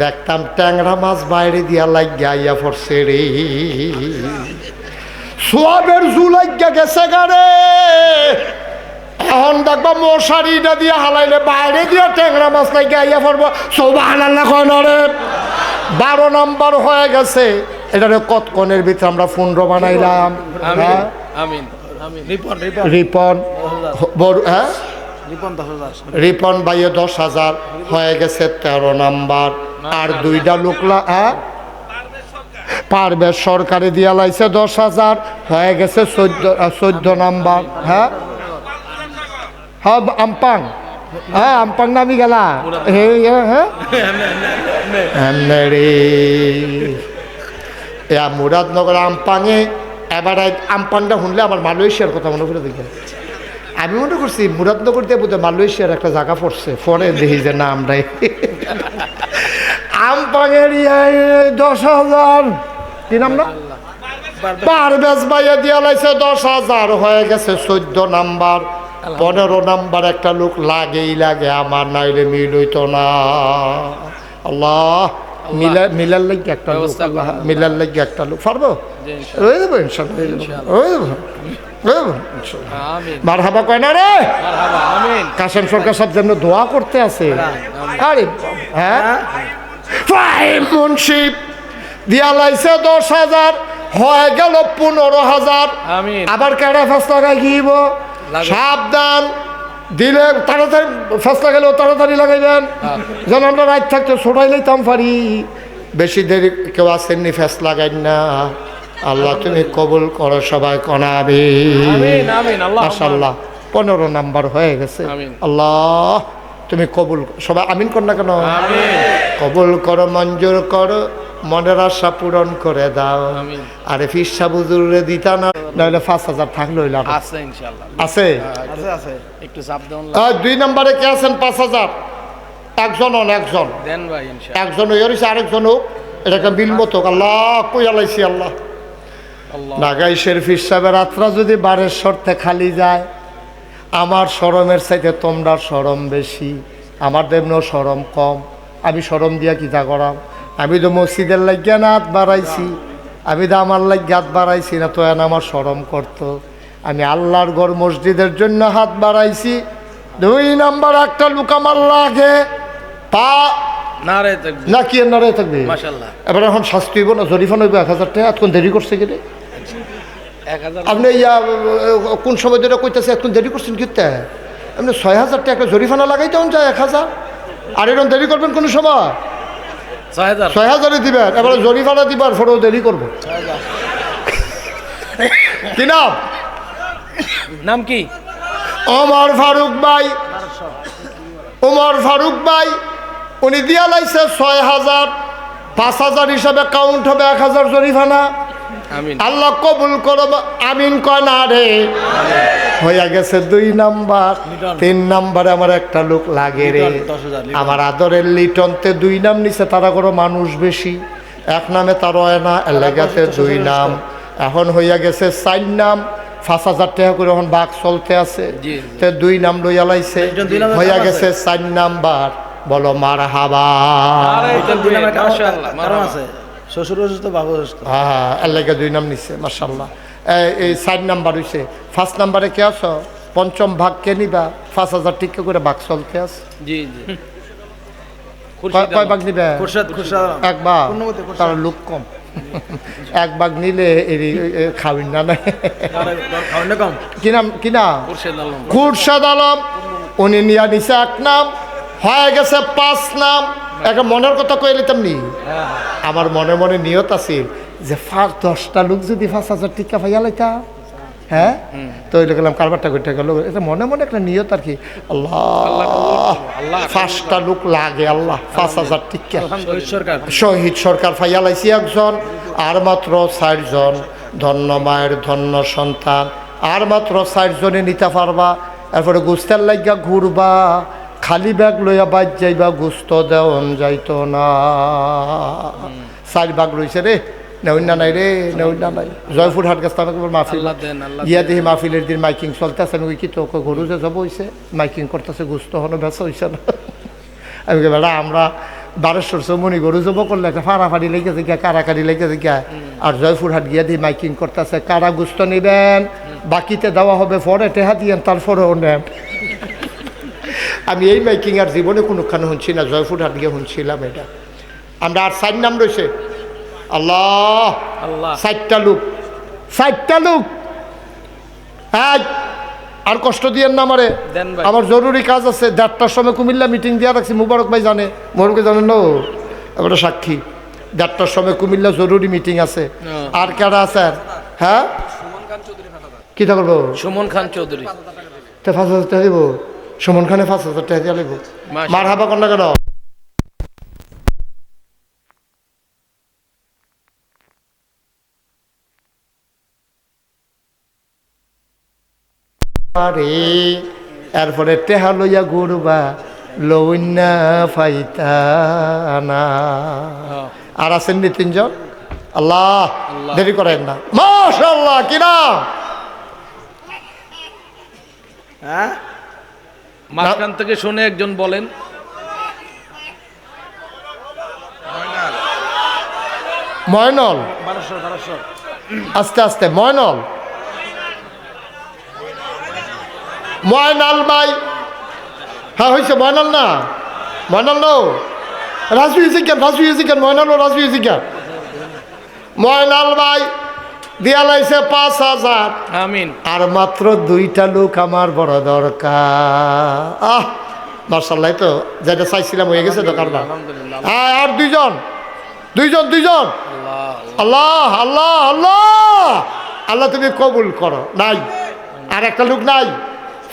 দেখতাম ট্যাংরা মাছ বাইরে দিয়া লাগিয়া আইয়া পড়ছে রে। সোয়াবের জু লাগিয়া গেছে গারে। এখন দেখবা মশারিটা দিয়ে হালাইলে বাইরে দিয়া ট্যাংরা মাছ লাগিয়া আইয়া পড়বো। সুবহানাল্লাহ কয় না রে? 12 নাম্বার হয়ে গেছে। এটারে কতক্ষণের ভিতরে আমরা 15 বানাইলাম। আমিন হ্যাঁ আমিন আমিন রিপন বড় হ্যাঁ রিপন 10,000 রিপন বাইয়ে 10,000 হয়ে গেছে 13 নাম্বার। আর দুইটা লোকলা হ্যাঁ পারবে সরকারে দিয়া লাইছে 10,000 হয়ে গেছে 14 নাম্বার। হ্যাঁ হ্যাঁ আমপাং হ্যাঁ আমপাং নামি গেলা হ্যাঁ মুরাদনগর আমপাঙে এবার আমপাংটা শুনলে আমার মালয়েশিয়ার কথা মনে করে দেখে আমি মনে করছি মুরাদনগর দিয়ে বোধহয় মালয়েশিয়ার একটা জায়গা পড়ছে পরে দেখি যে না আমরাই আমপাঙের 10,000 কি নাম না পারভেজ ভাইয়া দিয়া লাইছে 10,000 হয়ে গেছে 14 নাম্বার। 15 নাম্বার একটা লোক লাগেই লাগে আমার, নাইলে মিল হইতো না। আল্লাহ মিলার লাগে একটা লোক, মিলার লাগে একটা লোক পারবো হয়ে যাবো ইনশাল্লাহ, হয়ে যাবো মারহাবা কয় না রে কাশেম সরকার সব জন্য দোয়া করতে আছে। আরে হ্যাঁ মুন্সিপ দিয়া লাইছে 10,000 হয়ে গেল 15,000। আবার কেডা ফেসলা লাগাই গিব সাবধান দিলে তাড়াতাড়ি ফেসলা গেলেও তাড়াতাড়ি লাগাইবেন যেন আমরা রাত থাকতে ছোটাই লইতাম পারি। বেশি দেরি কেউ আসেননি ফেস লাগাই না। আল্লাহ তুমি কবুল করো সবাই কনাবে মাশাআল্লাহ। 15 নাম্বার হয়ে গেছে। আল্লাহ তুমি কবুল সবাই আমিন কর না কেন, কবুল করো মঞ্জুর করো মনের আশা পূরণ করে দাও। আরে ফিসা বুজুরে দিতা না নাহলে 5,000 থাকলে হইল আছে ইনশাআল্লাহ আছে আছে একটু চাপ দাও। 2 নম্বরে কে আছেন 5,000 একজন একজন দেন ভাই ইনশাআল্লাহ একজন হইছে আরেকজন হোক এটাকে বিল মতো আল্লাহ কইয়া লাইছি আল্লাহ নাগাইশের ফিস সাহেবের রাত্রা যদি বারের শর্তে খালি যায় আমার শরমের চাইতে তোমরা শরম বেশি, আমার দেবনো শরম কম। আমি শরম দিয়া কিতা করাম? আমি তো মসজিদের লাগিয়া না হাত বাড়াইছি, আমি তো আমার লাগিয়া হাত বাড়াইছি না তো এন আমার শরম করতো। আমি আল্লাহর ঘর মসজিদের জন্য হাত বাড়াইছি। 2 নাম্বার একটা লোক আমার লাগে পা নারে থাকবে না কি নারে থাকবে মাশাআল্লাহ। এবার এখন শাস্তি হইব না জরিফানা হইব 1,000 টাকা। এতক্ষণ দেরি করছে কি রে 1000 আপনি কোন সময় ধরে কইতেছে এতক্ষণ দেরি করছেন কিতে? আপনি 6,000 টাকা জরিফানা লাগাইতে যায় 1,000 আর এরকম দেরি করবেন কোন সময় 6000 6,000 দিবেন এবার জরিফানা দিবার পরেও দেরি করবো। কি নাম? নাম কি? ওমর ফারুক ভাই। ওমর ফারুক ভাই উনি দিয়া লাইছে 6,000, 5,000 হিসাবে কাউন্ট হবে 1,000 জরিফানা। আমিন আল্লাহ কবুল করো আমিন কয় না রে। হইয়া গেছে 2 নাম্বার। 3 নাম্বারে আমার একটা লোক লাগে রে আমার আদরের লিটনতে 2 নাম নিছে তারা কোনো মানুষ বেশি, 1 নামে তার হয় না এলাকাতে 2 নাম। এখন হইয়া গেছে 4 নাম, 5,000 টাকা করে এখন বাঘ চলতে আছে। 2 নাম লইয়া লাইছে হইয়া গেছে 4 নাম্বার। বলো মারহাবা। মাশাআল্লাহ আছে শ্বশুর অসুস্থ বাবু অসুস্থ হ্যাঁ এলাকা 2 নাম নিছে মাশাআল্লাহ। এই 4 নাম্বার হইছে। 1 নাম্বারে কে আছো? 5ম ভাগ কে নিবা? 5,000 টিকা করে ভাগ চলতে আছে। জি জি কয় ভাগ নিবে? খুরশাদ 1 ভাগ, তার লোক কম। 1 ভাগ নিলে খাওয়িন না নাই খাওয়ানো কম। কি নাম? কি নাম? খুরশাদ আলম। উনি নিয়া নিছে 1 নাম হয়ে গেছে 5 নাম। একটা মনের কথা কয়ে নিতাম নি আমার মনে মনে নিয়ত আছিল যে 10টা লোক যদি 5,000 টিকা পাইয়া লাইতাম হ্যাঁ তো ওই গেলাম কারবারটা করতে গেল। এটা মনে মনে একটা নিয়ত আর কি। আল্লাহ 5টা লোক লাগে আল্লাহ 5,000 টিকা। শহীদ সরকার পাইয়া লাইছি 1 জন, আর মাত্র 4 জন। ধন্য মায়ের ধন্য সন্তান, আর মাত্র 4 জনে নিতে পারবা। এরপরে গুস্তের লাগিয়া ঘুরবা, খালি ব্যাগ লইয়া বাদ যাইবা, গুস্ত দেওয়ন যাইতো না। 4 ভাগ রয়েছে রে, নেউন্না নাই রে, নেউন্না নাই। জয়পুরহাট গেছে মাহফিল গিয়া দেখি মাহফিলের দিন মাইকিং চলতেছে। আমি কি তো গরু যে যাব হয়েছে মাইকিং করতেছে, গুস্ত হনো বেচা হয়েছে না। আমি বেড়া আমরা 1200 চৌমনি গরু জব করলে একটা ফাড়াফাড়ি লেগেছে গিয়া, কারাকারি লেগেছে গিয়া। আর জয়পুরহাট গিয়া দিয়ে মাইকিং করতেছে কারা গুস্ত নেবেন, বাকিতে দেওয়া হবে পরে টেহা দিয়েন তারপরেও নেন। আমি এই মাইকিং আর জীবনে কোনোখানে শুনছি না, জয়পুরহাট গিয়ে শুনছিলাম এটা। আমরা আর 4 নাম রয়েছে আল্লাহ আল্লাহ 60টা লোক 60টা লোক। হ্যাঁ, আর কষ্ট দিয়েন না আমারে, দেন ভাই। আমার জরুরি কাজ আছে। 1:30টার সময় কুমিল্লা মিটিং দিয়ে রাখছি, মুবারক ভাই জানে, মোবারকে জানেন না, এবারে সাক্ষী। 1:30টার সময় কুমিল্লা জরুরি মিটিং আছে। আর কেডা আছে? হ্যাঁ, কি তা করবো? সুমন খান চৌধুরী। 5,000 টাকা দিব? সুমন খানে 5,000 টাকা দিয়ে লাগবো? মাশাআল্লাহ। মার হাবা কর না কেন? আরে এরপরে টেহা লইয়া ঘুরবা লইনা ফাইতানা। আর আছেন নি 3 জন? আল্লাহ দেরি করেন না। মাশাআল্লাহ, কি নাম? হ্যাঁ, মাঝখান থেকে শুনে একজন বলেন। ময়নল। 1200 আস্তে আস্তে, ময়নল। ময়নাল ভাই। হ্যাঁ হয়েছে, ময়নাল না, ময়নাল নো, রাজু ইজিকেন, রাজু ইজিকেন, ময়নাল ও রাজু ইজিকেন। ময়নাল ভাই দিয়া লাইছে 5,000। আমিন। আর মাত্র 2টা লোক আমার বড় দরকার। মার্শাল্লাহ, তো যেটা চাইছিলাম হয়ে গেছে তো কারবার। আলহামদুলিল্লাহ। হ্যাঁ, আর দুইজন। আল্লাহ আল্লাহ আল্লাহ আল্লাহ আল্লাহ, তুমি কবুল করো। নাই, আর একটা লোক নাই,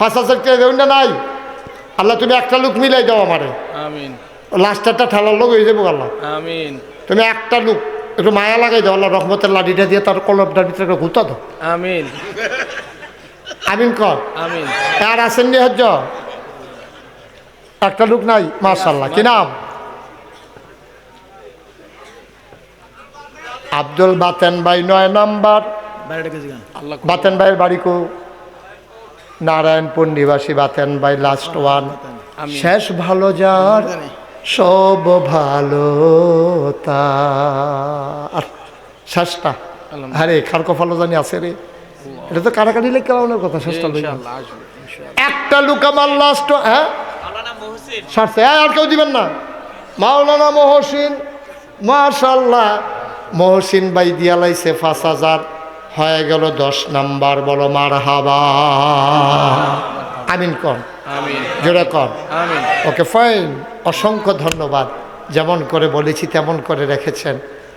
5,000 টাকা দেবেন না, নাই। আল্লাহ তুমি একটা লোক মিলাই দাও আমারে, আমিন লাস্টারটা ঠেলার লোক হয়ে যাবো। আল্লাহ আমিন তুমি একটা লোক একটু মায়া লাগাই দাও। আল্লাহ রহমতের লাঠিটা দিয়ে তার কলমটার ভিতরে একটা ঘুতা দাও। আমিন আমিন কর। আমিন। আর আসেন নি হজ্জ? একটা লোক নাই। মাশাআল্লাহ, কি নাম? আব্দুল বাতেন ভাই, 9 নাম্বার। বাইরে গেছি গান। আল্লাহ বাতেন ভাইয়ের বাড়ি কো? নারায়ণপুর নিবাসী বাতেন ভাই, লাস্ট ওয়ান। আমিন। শেষ ভালো যার সব ভালো তার। শেষটা আরে খারকো ভালো জানি আছে রে, এটা তো কারাকারি লেখা অনেক কথা। শেষটা লইয়া ইনশাআল্লাহ আসবে ইনশাআল্লাহ। একটা লোক আমার লাস্ট। হ্যাঁ সারছে, আর কেউ দিবেন না? মাওলানা মহসিন, মাশাআল্লাহ, মহসিন ভাই দিয়া লাইছে 5,000, হয়ে গেল 10 নাম্বার। বলো মারহাবা। আমিন কর, আমিন জোরে কর। আমিন। ওকে ফাইন, অসংখ্য ধন্যবাদ। যেমন করে বলেছি তেমন করে রেখেছেন,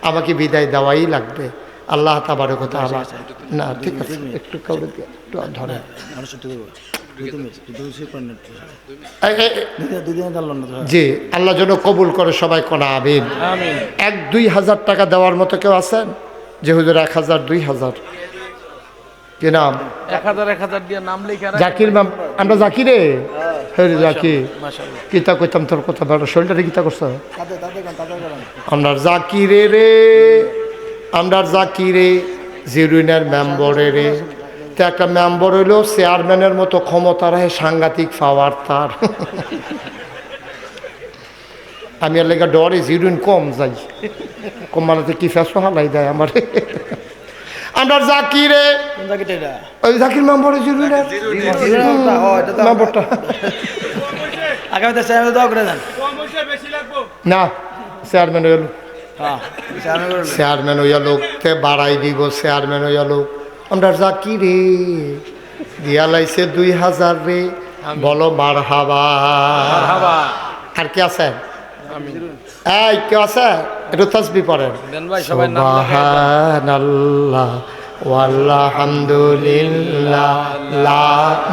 আমাকে বিদায় দেওয়াই লাগবে। আল্লাহ তাবারক ওয়া তাআলা। না ঠিক আছে, একটু কাউরে দিয়ে একটু ধরে। মানুষ ছুটি দেবো 2 মিনিট, 2 মিনিট। এই, 2 দিনে জানলাম না। জি, আল্লাহ যেন কবুল করে সবাই কোনা আমিন। আমিন। 1-2 হাজার টাকা দেওয়ার মতো কেউ আছেন? যে হুজুর 1,000 2,000। কি নাম? 1000 দিয়ে নাম লেখা রাখ। জাকির মাম। আমরা জাকিরে, হ্যাঁ জাকির। মাশাআল্লাহ। কিতা কইতাম তোর কথা, বড় শরীরটা কিতা করছ? তাদের গান। আমরা জাকিরে রে, আমরা জাকিরে জিরুইনের মেম্বরে রে। তো একটা মেম্বর হইলো চেয়ারম্যানের মতো ক্ষমতা রাখে, সাংঘাতিক পাওয়ার তার। আমি আর লেগা ডরে জিরুইন কম যাই, কম মানে কি ফেসো হালাই দেয় আমার। আমরা জাকিরে, কোন জায়গাটা এটা? ওই জাকির মেম্বরে জিরুইনের মেম্বরটা। আগামীতে চেয়ারম্যান দোয়া করে দেন। না, চেয়ারম্যান হইল, হ্যাঁ, চেয়ারম্যান করে দেন। চেয়ারম্যান হইয়া লোক তে বাড়াই দিব। চেয়ারম্যান হইয়া লোক আমরা জাকিরে দিয়া লাইছে 2,000 রে। বলো মারহাবা। মারহাবা। আর কি আছে? আমিন। এই কেউ আছে? একটু তাসবিহ পড়েন। দেন ভাই, সবাই নাম লেখা। সুবহানাল্লাহ ওয়ালহামদুলিল্লাহ, লা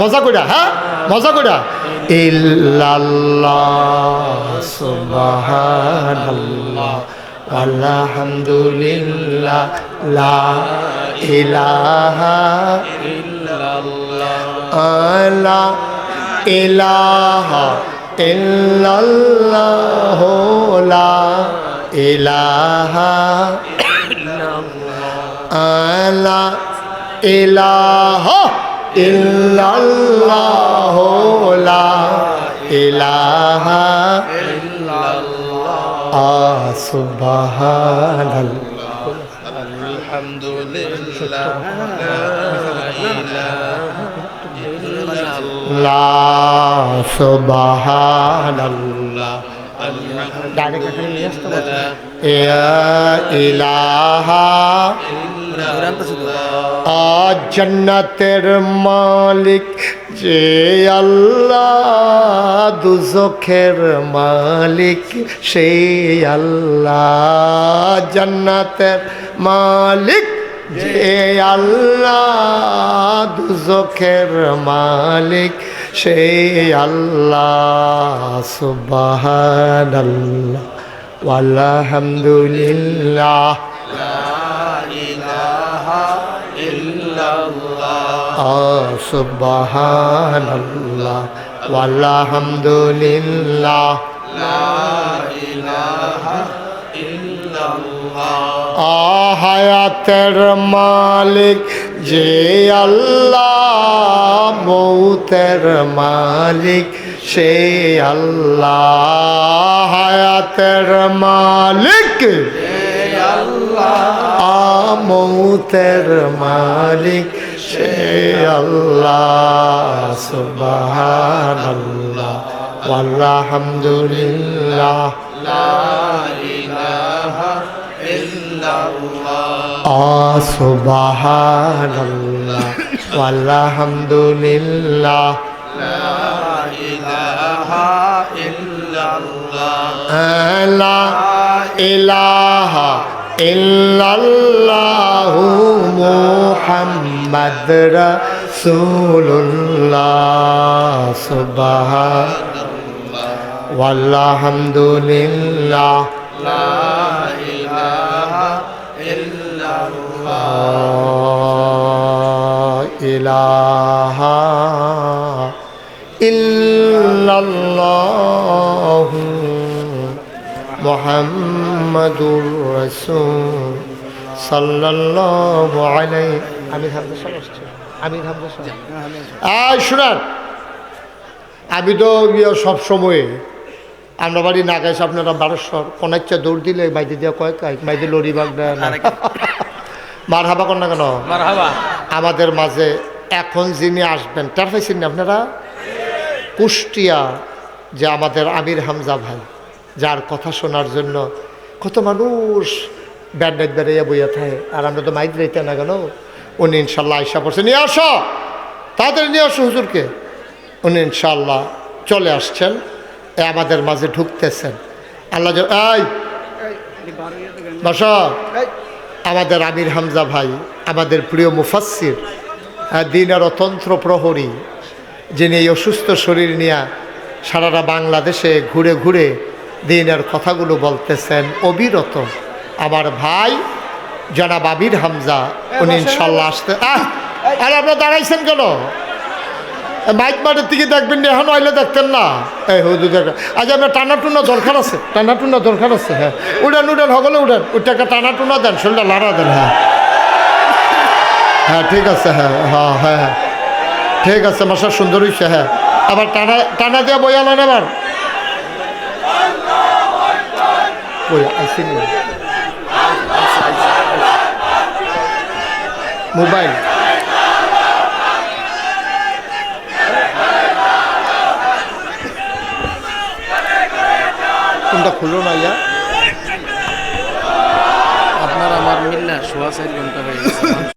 মজা কইরা, হ্যাঁ মজা কইরা, ইল্লাল্লাহ সুবহানাল্লাহ আলহামদুলিল্লাহ, লা ইলাহা ইল্লাল্লাহ। লা ইলাহা ইল্লাল্লাহ, লা ইলাহা লা ইলাহা ইল্লাল্লাহ, লা ইলাহা সুবহানাল্লাহ আলহামদুলিল্লাহ। লা সুবহানাল্লাহ। ডাইরেক্ট ইয়া ইলাহা দুরান্ত শুধু জান্নাতের মালিক যে আল্লাহ, দুজখের মালিক সেই আল্লাহ। জান্নাতের মালিক যে আল্লাহ, দুজখের মালিক সেই আল্লাহ। সুবহানাল্লাহ ওয়ালহামদুলিল্লাহ সুবহানাল্লাহ ওয়ালহামদুলিল্লাহ হায়াতের মালিক যে আল্লাহ, মৌতের মালিক সেই আল্লাহ। হায়াতের মালিক মৌতের মালিক সেই আল্লাহ। সুবহানাল্লাহ ওয়ালহামদুলিল্লাহ সুবহানাল্লাহ ওয়ালহামদুলিল্লাহ লা ইলাহা ইল্লাল্লাহু মুহাম্মাদ রাসূলুল্লাহ। সুবহানাল্লাহ ওয়ালহামদুলিল্লাহ ইলাহা ইল্লাল্লাহু মুহাম্মাদুর রাসূল সাল্লাল্লাহু আলাইহি। আমি হামদা সমস্ত আমি হামদা শুনান। আমি তো সব সময়ে আমরা বাড়ি না গাইছে আপনারা 1200 কোনাচ্চা দৌড় দিলে বাইদি দিয়ে কয়েক বাইদি লড়ি বাগ দেয় না। মার হাবা কর না কেন? মারহাবা। আমাদের মাঝে এখন যিনি আসবেন তার পাইছেন না আপনারা? কুষ্টিয়া যে আমাদের আমির হামজা ভাই, যার কথা শোনার জন্য কত মানুষ ব্যান্ডেজ বেড়াইয়া বইয়া থাকে, আর আমরা তো মাইক রাইতে না কেন। উনি ইনশাল্লাহ আইসা পড়ছে, নিয়ে আসো তাড়াতাড়ি নিয়ে আসো হুজুরকে। উনি ইনশাল্লাহ চলে আসছেন, আমাদের মাঝে ঢুকতেছেন। আল্লাহ এই বাসা আমাদের আমির হামজা ভাই, আমাদের প্রিয় মুফাসসির, দ্বীনের অতন্ত্র প্রহরী, যিনি এই অসুস্থ শরীর নিয়ে সারাটা বাংলাদেশে ঘুরে ঘুরে দ্বীনের কথাগুলো বলতেছেন অবিরত। আমার ভাই জনাব আমির হামজা, উনি ইনশাল্লাহ আসতে। আর আপনারা দাঁড়াইছেন কেন? মাইক মাঠের দিকে দেখবেন না, এখন আইলে দেখতেন না। এই হুজুর দেখ, আজ আপনার টানা টুনা দরকার আছে, টানা টুনা দরকার আছে। হ্যাঁ উড়ান উড়ান সকলে উড়ান, ওইটাকে টানা টুনা দেন, শরীরটা লাড়া দেন। হ্যাঁ হ্যাঁ ঠিক আছে। হ্যাঁ হ্যাঁ হ্যাঁ হ্যাঁ ঠিক আছে, মাসা সুন্দর হয়েছে। হ্যাঁ আবার টানা টানা দিয়ে বইয়ালেন আবার মোবাইল কোনটা খুললো না? ইয়া আপনার আমার মিল না, 4.5 ঘন্টা